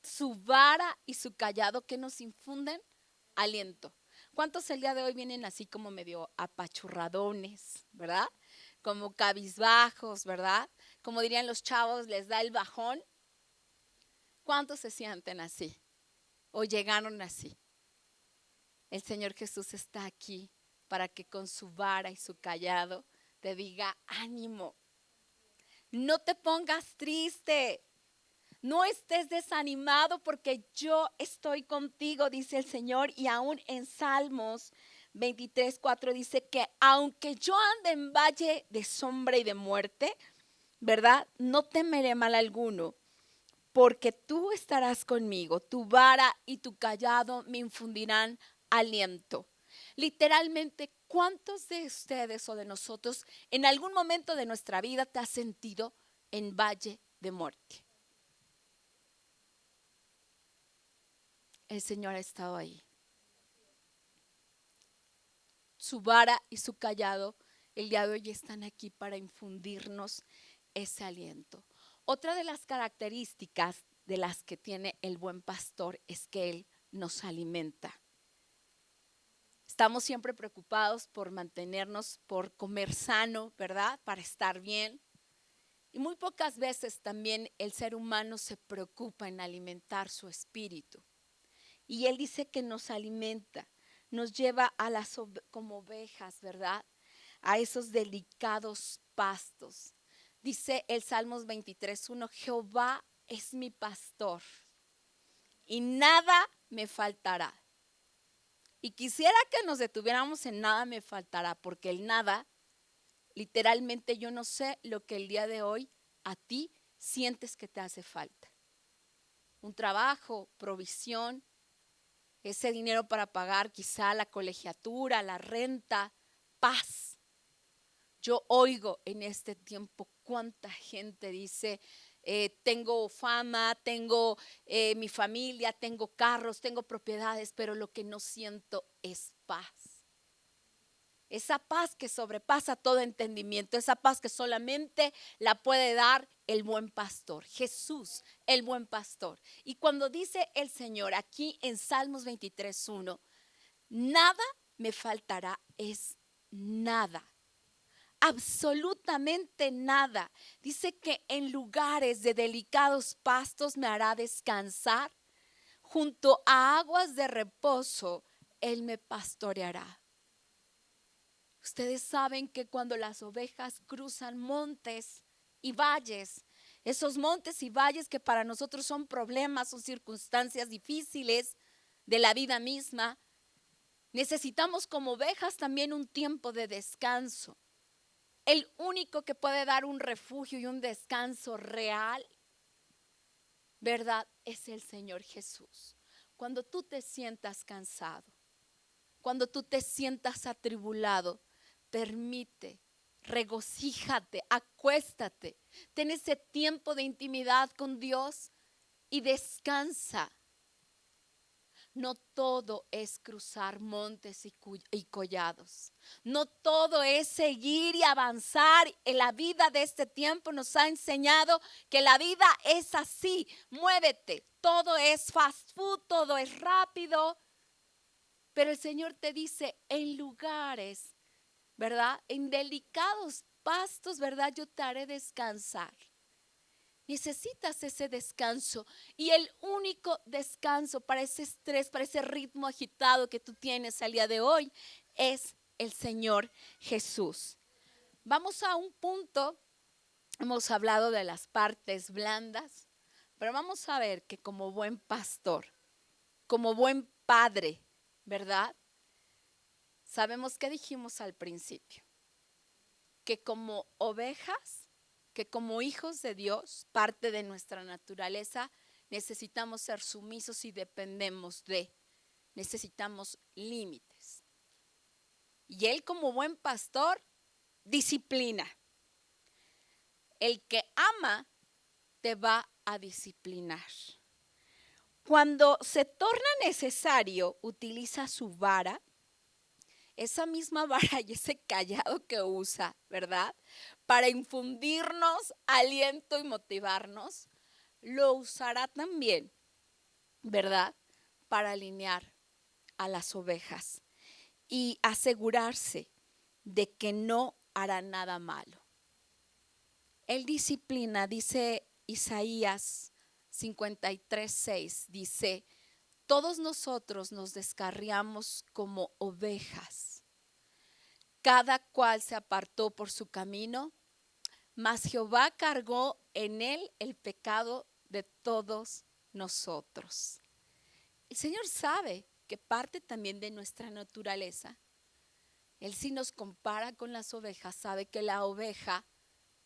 Su vara y su cayado que nos infunden aliento. ¿Cuántos el día de hoy vienen así como medio apachurradones, verdad? Como cabizbajos, ¿verdad? Como dirían los chavos, les da el bajón. ¿Cuántos se sienten así? ¿O llegaron así? El Señor Jesús está aquí para que con su vara y su cayado te diga ánimo. No te pongas triste. No estés desanimado porque yo estoy contigo, dice el Señor. Y aún en Salmos 23:4 dice que aunque yo ande en valle de sombra y de muerte, ¿verdad? No temeré mal alguno, porque tú estarás conmigo, tu vara y tu cayado me infundirán aliento. Literalmente, ¿cuántos de ustedes o de nosotros en algún momento de nuestra vida te has sentido en valle de muerte? El Señor ha estado ahí. Su vara y su cayado el día de hoy están aquí para infundirnos ese aliento. Otra de las características de las que tiene el buen pastor es que Él nos alimenta. Estamos siempre preocupados por mantenernos, por comer sano, ¿verdad? Para estar bien. Y muy pocas veces también el ser humano se preocupa en alimentar su espíritu. Y Él dice que nos alimenta, nos lleva a las como ovejas, ¿verdad? A esos delicados pastos. Dice el Salmos 23:1, Jehová es mi pastor y nada me faltará. Y quisiera que nos detuviéramos en nada me faltará, porque el nada, literalmente yo no sé lo que el día de hoy a ti sientes que te hace falta. Un trabajo, provisión, ese dinero para pagar quizá la colegiatura, la renta, paz. Yo oigo en este tiempo cuánta gente dice, tengo fama, tengo mi familia, tengo carros, tengo propiedades, pero lo que no siento es paz. Esa paz que sobrepasa todo entendimiento, esa paz que solamente la puede dar el buen pastor, Jesús, el buen pastor. Y cuando dice el Señor aquí en Salmos 23:1, nada me faltará, es nada. Absolutamente nada. Dice que en lugares de delicados pastos me hará descansar. Junto a aguas de reposo, Él me pastoreará. Ustedes saben que cuando las ovejas cruzan montes y valles, esos montes y valles que para nosotros son problemas, son circunstancias difíciles de la vida misma, necesitamos como ovejas también un tiempo de descanso. El único que puede dar un refugio y un descanso real, ¿verdad? Es el Señor Jesús. Cuando tú te sientas cansado, cuando tú te sientas atribulado, permite, regocíjate, acuéstate, ten ese tiempo de intimidad con Dios y descansa. No todo es cruzar montes y collados. No todo es seguir y avanzar. En la vida de este tiempo nos ha enseñado que la vida es así. Muévete. Todo es fast food, todo es rápido. Pero el Señor te dice, en lugares, ¿verdad? En delicados pastos, ¿verdad? Yo te haré descansar. Necesitas ese descanso y el único descanso para ese estrés, para ese ritmo agitado que tú tienes al día de hoy es el Señor Jesús. Vamos a un punto, hemos hablado de las partes blandas, pero vamos a ver que como buen pastor, como buen padre, ¿verdad? Sabemos que dijimos al principio, que como ovejas, que como hijos de Dios, parte de nuestra naturaleza, necesitamos ser sumisos y necesitamos límites. Y Él como buen pastor, disciplina. El que ama te va a disciplinar. Cuando se torna necesario, utiliza su vara, esa misma vara y ese cayado que usa, ¿verdad? Para infundirnos aliento y motivarnos, lo usará también, ¿verdad? Para alinear a las ovejas y asegurarse de que no hará nada malo. Él disciplina, dice Isaías 53:6, dice, todos nosotros nos descarriamos como ovejas. Cada cual se apartó por su camino, mas Jehová cargó en él el pecado de todos nosotros. El Señor sabe que parte también de nuestra naturaleza. Él sí nos compara con las ovejas, sabe que la oveja,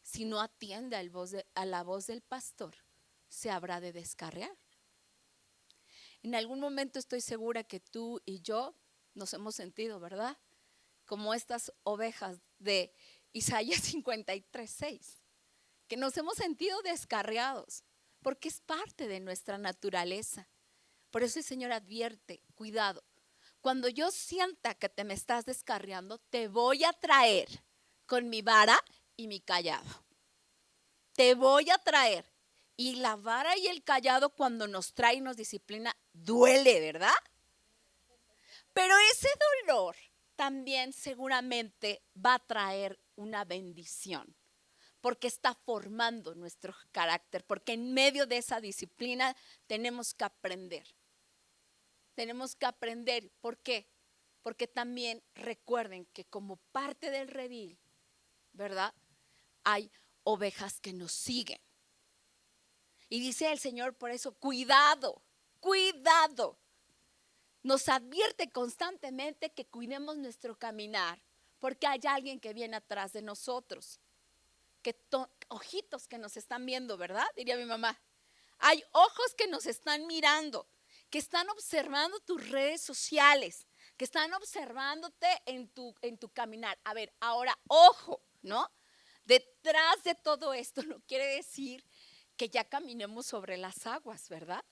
si no atiende a la voz del pastor, se habrá de descarriar. En algún momento estoy segura que tú y yo nos hemos sentido, ¿verdad? Como estas ovejas de Isaías 53:6, que nos hemos sentido descarriados, porque es parte de nuestra naturaleza. Por eso el Señor advierte, cuidado, cuando yo sienta que te me estás descarriando, te voy a traer con mi vara y mi callado. Te voy a traer. Y la vara y el callado cuando nos trae y nos disciplina, duele, ¿verdad? Pero ese dolor también seguramente va a traer una bendición, porque está formando nuestro carácter, porque en medio de esa disciplina tenemos que aprender. Tenemos que aprender. ¿Por qué? Porque también recuerden que como parte del redil, ¿verdad? Hay ovejas que nos siguen. Y dice el Señor por eso, cuidado, cuidado. Nos advierte constantemente que cuidemos nuestro caminar, porque hay alguien que viene atrás de nosotros. Ojitos que nos están viendo, ¿verdad? Diría mi mamá. Hay ojos que nos están mirando, que están observando tus redes sociales, que están observándote en tu caminar. A ver, ahora, ojo, ¿no? Detrás de todo esto no quiere decir que ya caminemos sobre las aguas, ¿verdad?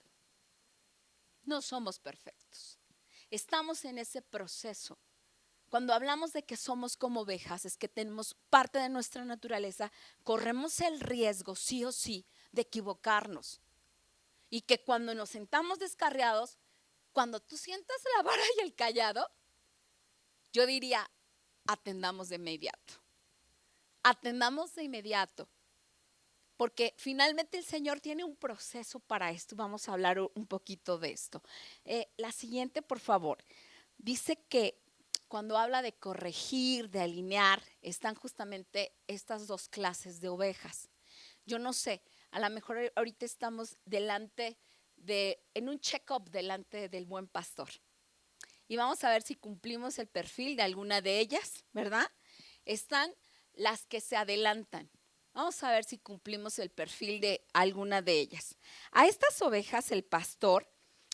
No somos perfectos. Estamos en ese proceso. Cuando hablamos de que somos como ovejas, es que tenemos parte de nuestra naturaleza, corremos el riesgo, sí o sí, de equivocarnos. Y que cuando nos sentamos descarriados, cuando tú sientas la vara y el callado, yo diría, atendamos de inmediato. Atendamos de inmediato. Porque finalmente el Señor tiene un proceso para esto. Vamos a hablar un poquito de esto. La siguiente, por favor. Dice que cuando habla de corregir, de alinear, están justamente estas dos clases de ovejas. Yo no sé, a lo mejor ahorita estamos en un check-up delante del buen pastor. Y vamos a ver si cumplimos el perfil de alguna de ellas, ¿verdad? Están las que se adelantan. Vamos a ver si cumplimos el perfil de alguna de ellas. A estas ovejas el pastor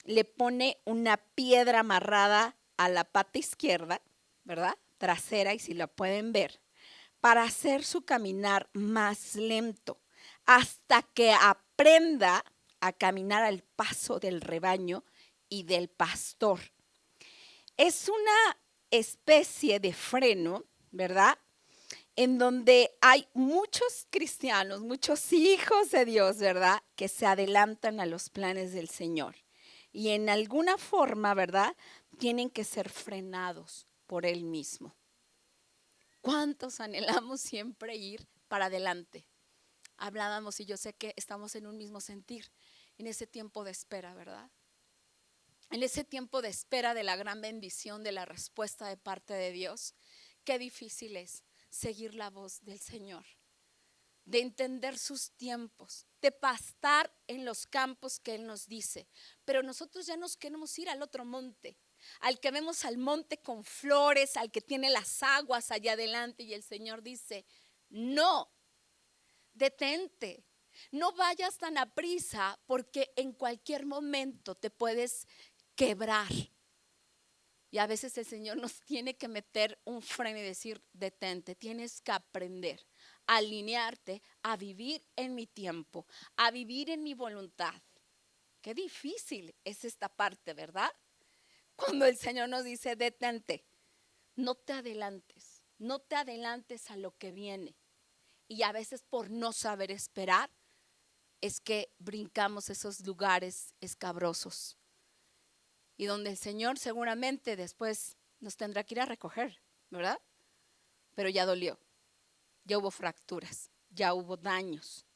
le pone una piedra amarrada a la pata izquierda, ¿verdad? Trasera, y si la pueden ver, para hacer su caminar más lento, hasta que aprenda a caminar al paso del rebaño y del pastor. Es una especie de freno, ¿verdad? En donde hay muchos cristianos, muchos hijos de Dios, ¿verdad? Que se adelantan a los planes del Señor. Y en alguna forma, ¿verdad? Tienen que ser frenados por Él mismo. ¿Cuántos anhelamos siempre ir para adelante? Hablábamos y yo sé que estamos en un mismo sentir, en ese tiempo de espera, ¿verdad? En ese tiempo de espera de la gran bendición, de la respuesta de parte de Dios. Qué difícil es seguir la voz del Señor, de entender sus tiempos, de pastar en los campos que Él nos dice. Pero nosotros ya nos queremos ir al otro monte, al que vemos al monte con flores, al que tiene las aguas allá adelante, y el Señor dice, no, detente, no vayas tan aprisa, porque en cualquier momento te puedes quebrar. Y a veces el Señor nos tiene que meter un freno y decir, detente, tienes que aprender a alinearte, a vivir en mi tiempo, a vivir en mi voluntad. Qué difícil es esta parte, ¿verdad? Cuando el Señor nos dice, detente, no te adelantes, no te adelantes a lo que viene. Y a veces por no saber esperar es que brincamos esos lugares escabrosos. Y donde el Señor seguramente después nos tendrá que ir a recoger, ¿verdad? Pero ya dolió, ya hubo fracturas, ya hubo daños.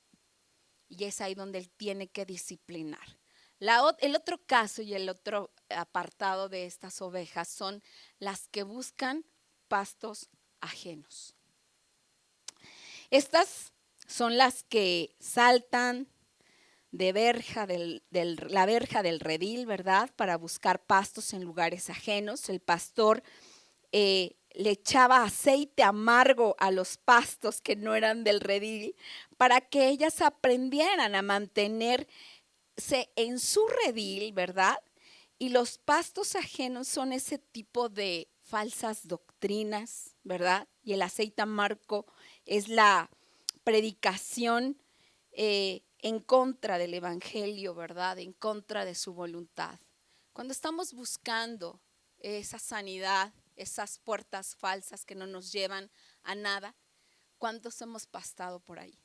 Y es ahí donde Él tiene que disciplinar. El otro caso y el otro apartado de estas ovejas son las que buscan pastos ajenos. Estas son las que saltan de la verja del redil, ¿verdad? Para buscar pastos en lugares ajenos. El pastor le echaba aceite amargo a los pastos que no eran del redil para que ellas aprendieran a mantenerse en su redil, ¿verdad? Y los pastos ajenos son ese tipo de falsas doctrinas, ¿verdad? Y el aceite amargo es la predicación en contra del evangelio, ¿verdad? En contra de su voluntad. Cuando estamos buscando esa sanidad, esas puertas falsas que no nos llevan a nada, ¿cuántos hemos pastado por ahí?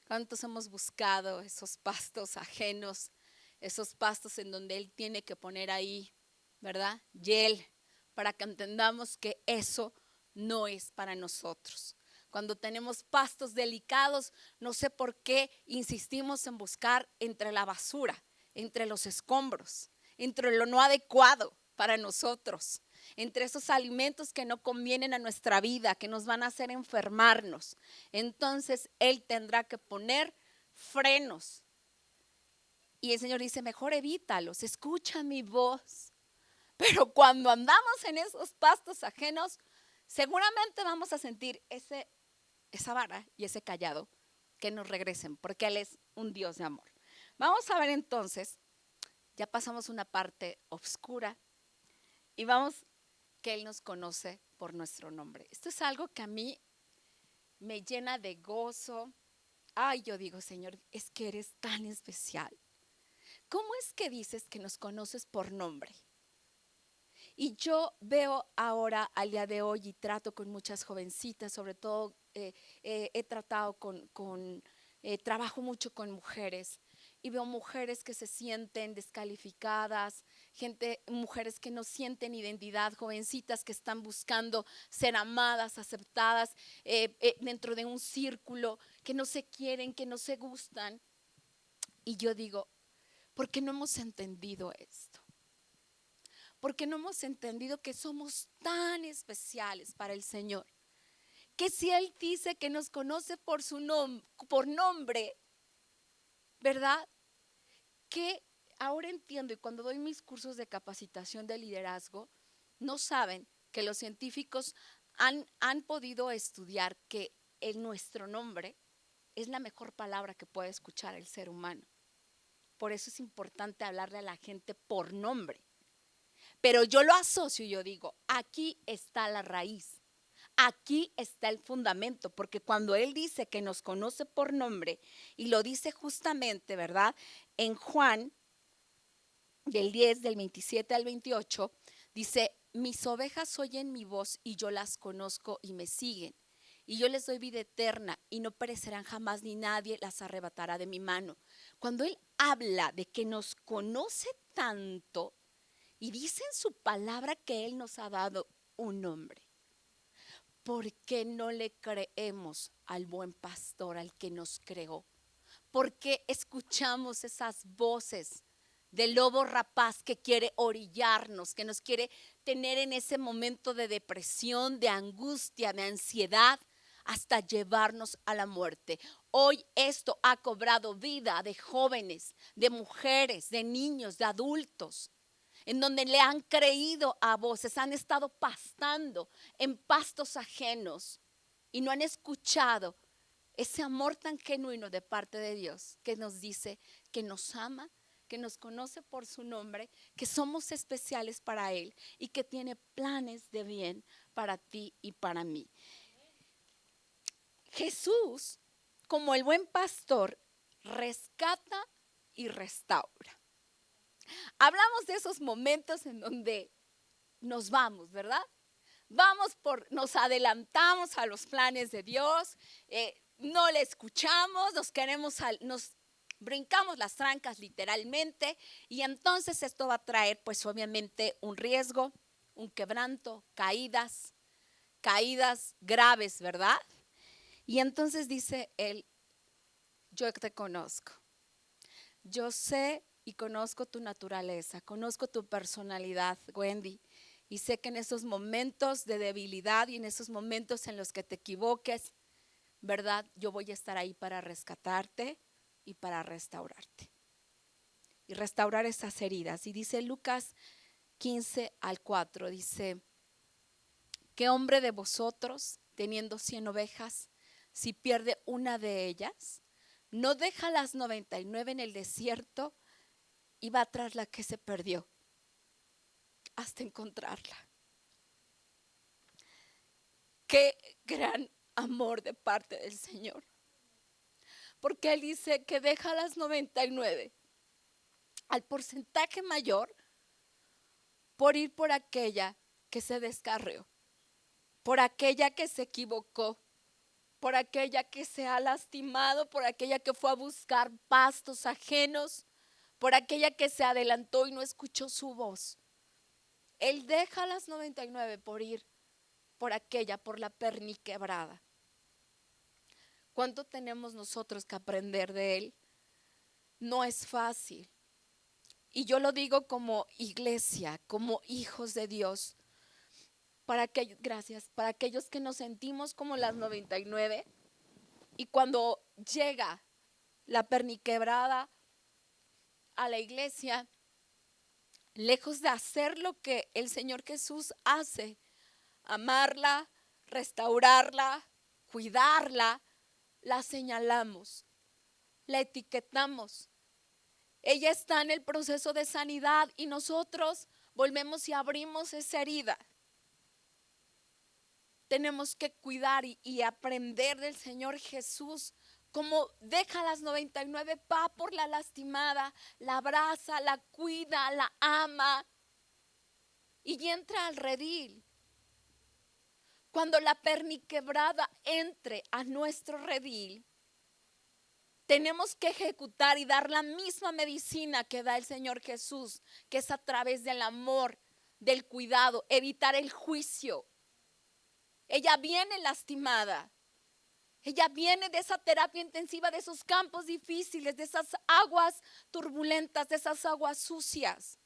¿Cuántos hemos buscado esos pastos ajenos, esos pastos en donde Él tiene que poner ahí, ¿verdad? Hiel, para que entendamos que eso no es para nosotros. Cuando tenemos pastos delicados, no sé por qué insistimos en buscar entre la basura, entre los escombros, entre lo no adecuado para nosotros, entre esos alimentos que no convienen a nuestra vida, que nos van a hacer enfermarnos. Entonces Él tendrá que poner frenos. Y el Señor dice, mejor evítalos, escucha mi voz. Pero cuando andamos en esos pastos ajenos, seguramente vamos a sentir esa vara y ese callado que nos regresen, porque Él es un Dios de amor. Vamos a ver entonces, ya pasamos una parte oscura y vamos que Él nos conoce por nuestro nombre. Esto es algo que a mí me llena de gozo. Ay, yo digo, Señor, es que eres tan especial. ¿Cómo es que dices que nos conoces por nombre? Y yo veo ahora, al día de hoy, y trato con muchas jovencitas, sobre todo he tratado trabajo mucho con mujeres, y veo mujeres que se sienten descalificadas, mujeres que no sienten identidad, jovencitas que están buscando ser amadas, aceptadas dentro de un círculo, que no se quieren, que no se gustan. Y yo digo, ¿por qué no hemos entendido esto? Porque no hemos entendido que somos tan especiales para el Señor, que si Él dice que nos conoce por por nombre, ¿verdad? Que ahora entiendo, y cuando doy mis cursos de capacitación de liderazgo, no saben que los científicos han podido estudiar que nuestro nombre es la mejor palabra que puede escuchar el ser humano. Por eso es importante hablarle a la gente por nombre. Pero yo lo asocio y yo digo, aquí está la raíz, aquí está el fundamento, porque cuando Él dice que nos conoce por nombre, y lo dice justamente, ¿verdad? En Juan, del 10, del 27 al 28, dice, mis ovejas oyen mi voz y yo las conozco y me siguen. Y yo les doy vida eterna y no perecerán jamás ni nadie las arrebatará de mi mano. Cuando Él habla de que nos conoce tanto, y dice en su palabra que Él nos ha dado un nombre, ¿por qué no le creemos al buen pastor, al que nos creó? ¿Por qué escuchamos esas voces del lobo rapaz que quiere orillarnos, que nos quiere tener en ese momento de depresión, de angustia, de ansiedad, hasta llevarnos a la muerte? Hoy esto ha cobrado vida de jóvenes, de mujeres, de niños, de adultos, en donde le han creído a voces, han estado pastando en pastos ajenos y no han escuchado ese amor tan genuino de parte de Dios, que nos dice que nos ama, que nos conoce por su nombre, que somos especiales para Él y que tiene planes de bien para ti y para mí. Jesús, como el buen pastor, rescata y restaura. Hablamos de esos momentos en donde nos vamos, ¿verdad? Nos adelantamos a los planes de Dios, no le escuchamos, nos brincamos las trancas literalmente, y entonces esto va a traer pues obviamente un riesgo, un quebranto, caídas graves, ¿verdad? Y entonces dice Él, yo te conozco, yo sé y conozco tu naturaleza, conozco tu personalidad, Wendy. Y sé que en esos momentos de debilidad y en esos momentos en los que te equivoques, ¿verdad? Yo voy a estar ahí para rescatarte, y para restaurarte. Y restaurar esas heridas. Y dice Lucas 15:4, dice, ¿qué hombre de vosotros, teniendo 100 ovejas, si pierde una de ellas, no deja las 99 en el desierto y va tras la que se perdió hasta encontrarla? Qué gran amor de parte del Señor. Porque Él dice que deja las 99 al porcentaje mayor por ir por aquella que se descarrió, por aquella que se equivocó, por aquella que se ha lastimado, por aquella que fue a buscar pastos ajenos, por aquella que se adelantó y no escuchó su voz. Él deja las 99 por ir por aquella, por la perniquebrada. ¿Cuánto tenemos nosotros que aprender de Él? No es fácil. Y yo lo digo como iglesia, como hijos de Dios, para aquellos que nos sentimos como las 99 y cuando llega la perniquebrada a la iglesia, lejos de hacer lo que el Señor Jesús hace, amarla, restaurarla, cuidarla, la señalamos, la etiquetamos. Ella está en el proceso de sanidad y nosotros volvemos y abrimos esa herida. Tenemos que cuidar y aprender del Señor Jesús, como deja las 99, va por la lastimada, la abraza, la cuida, la ama y entra al redil. Cuando la perniquebrada entre a nuestro redil, tenemos que ejecutar y dar la misma medicina que da el Señor Jesús, que es a través del amor, del cuidado, evitar el juicio. Ella viene lastimada. Ella viene de esa terapia intensiva, de esos campos difíciles, de esas aguas turbulentas, de esas aguas sucias.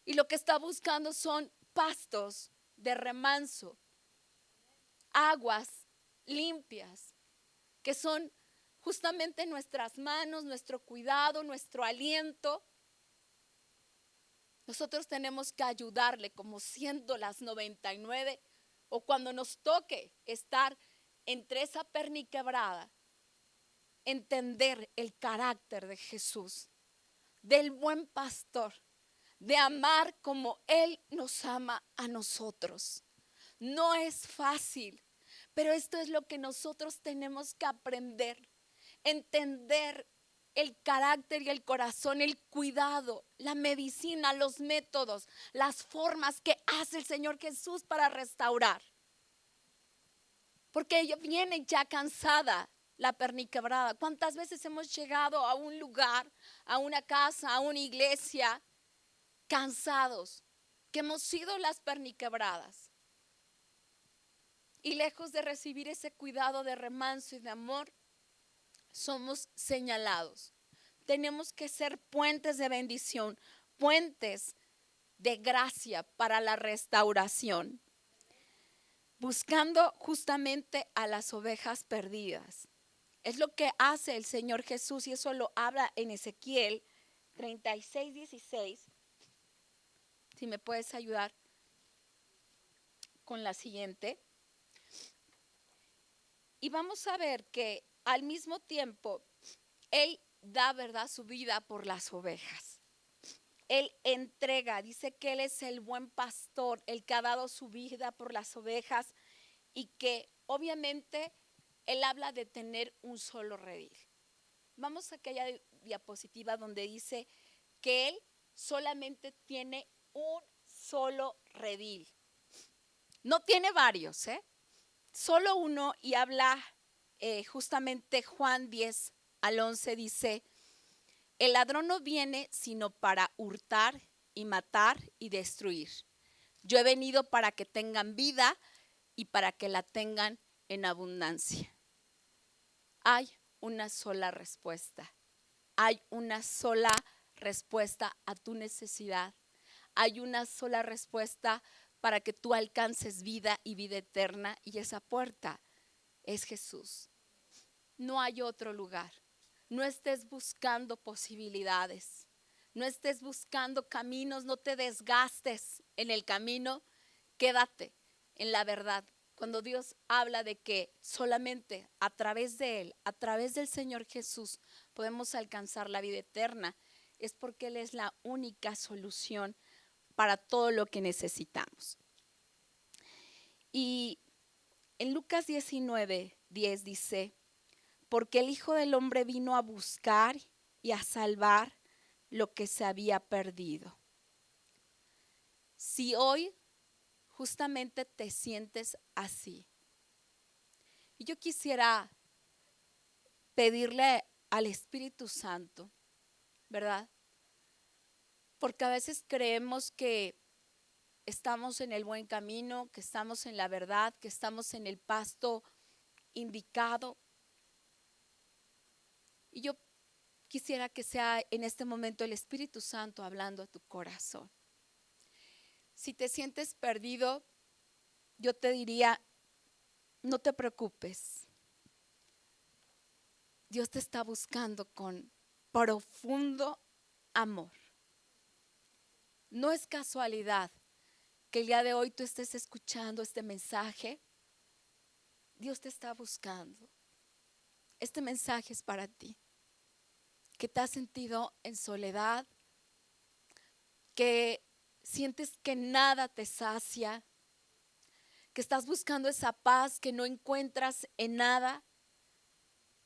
Y lo que está buscando son pastos de remanso, aguas limpias, que son justamente nuestras manos, nuestro cuidado, nuestro aliento. Nosotros tenemos que ayudarle como siendo las 99 o cuando nos toque estar entre esa perniquebrada, entender el carácter de Jesús, del buen pastor, de amar como Él nos ama a nosotros. No es fácil, pero esto es lo que nosotros tenemos que aprender, entender el carácter y el corazón, el cuidado, la medicina, los métodos, las formas que hace el Señor Jesús para restaurar. Porque ella viene ya cansada, la perniquebrada. ¿Cuántas veces hemos llegado a un lugar, a una casa, a una iglesia, cansados, que hemos sido las perniquebradas? Y lejos de recibir ese cuidado de remanso y de amor, somos señalados. Tenemos que ser puentes de bendición, puentes de gracia para la restauración, buscando justamente a las ovejas perdidas. Es lo que hace el Señor Jesús y eso lo habla en Ezequiel 36:16. Si me puedes ayudar con la siguiente. Y vamos a ver que al mismo tiempo Él da, ¿verdad?, su vida por las ovejas. Él entrega, dice que Él es el buen pastor, el que ha dado su vida por las ovejas y que obviamente Él habla de tener un solo redil. Vamos a aquella diapositiva donde dice que Él solamente tiene un solo redil. No tiene varios, solo uno, y habla justamente Juan 10:11 dice: el ladrón no viene sino para hurtar y matar y destruir. Yo he venido para que tengan vida y para que la tengan en abundancia. Hay una sola respuesta. Hay una sola respuesta a tu necesidad. Hay una sola respuesta para que tú alcances vida y vida eterna, y esa puerta es Jesús. No hay otro lugar. no estés buscando posibilidades, no estés buscando caminos, no te desgastes en el camino, quédate en la verdad. Cuando Dios habla de que solamente a través de Él, a través del Señor Jesús, podemos alcanzar la vida eterna, es porque Él es la única solución para todo lo que necesitamos. Y en Lucas 19:10 dice, porque el Hijo del Hombre vino a buscar y a salvar lo que se había perdido. Si hoy justamente te sientes así, y yo quisiera pedirle al Espíritu Santo, ¿verdad? Porque a veces creemos que estamos en el buen camino, que estamos en la verdad, que estamos en el pasto indicado. Y yo quisiera que sea en este momento el Espíritu Santo hablando a tu corazón. Si te sientes perdido, yo te diría, no te preocupes. Dios te está buscando con profundo amor. No es casualidad que el día de hoy tú estés escuchando este mensaje. Dios te está buscando. Este mensaje es para ti, que te has sentido en soledad, que sientes que nada te sacia, que estás buscando esa paz que no encuentras en nada,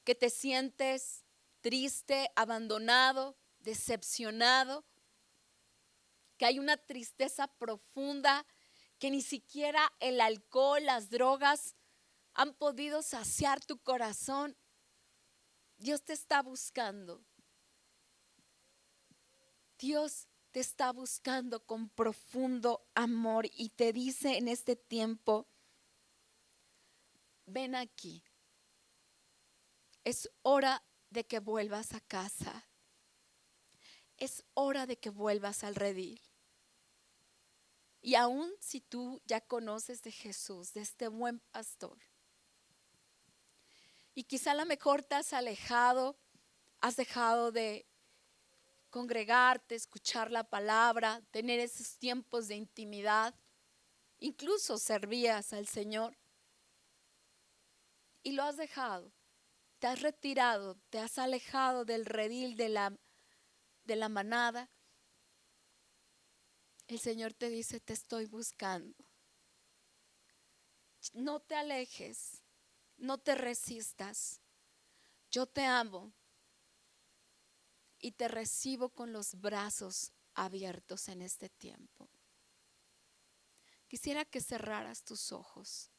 que te sientes triste, abandonado, decepcionado, que hay una tristeza profunda que ni siquiera el alcohol, las drogas han podido saciar tu corazón. Dios te está buscando. Dios te está buscando con profundo amor y te dice en este tiempo, ven aquí. Es hora de que vuelvas a casa. Es hora de que vuelvas al redil. Y aún si tú ya conoces de Jesús, de este buen pastor, y quizá a lo mejor te has alejado, has dejado de congregarte, escuchar la palabra, tener esos tiempos de intimidad, incluso servías al Señor y lo has dejado, te has retirado, te has alejado del redil de la manada. El Señor te dice, te estoy buscando. No te alejes, no te resistas. Yo te amo y te recibo con los brazos abiertos en este tiempo. Quisiera que cerraras tus ojos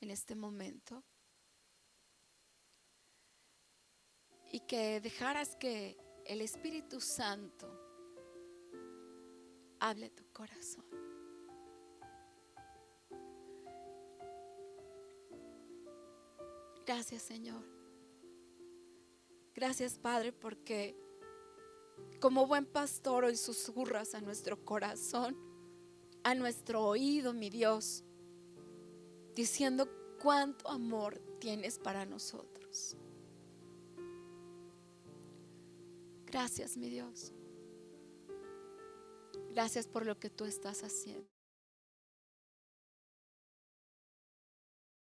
en este momento y que dejaras que el Espíritu Santo hable a tu corazón. Gracias, Señor. Gracias, Padre, porque como buen pastor hoy susurras a nuestro corazón, a nuestro oído, mi Dios, diciendo cuánto amor tienes para nosotros. Gracias, mi Dios. Gracias por lo que tú estás haciendo.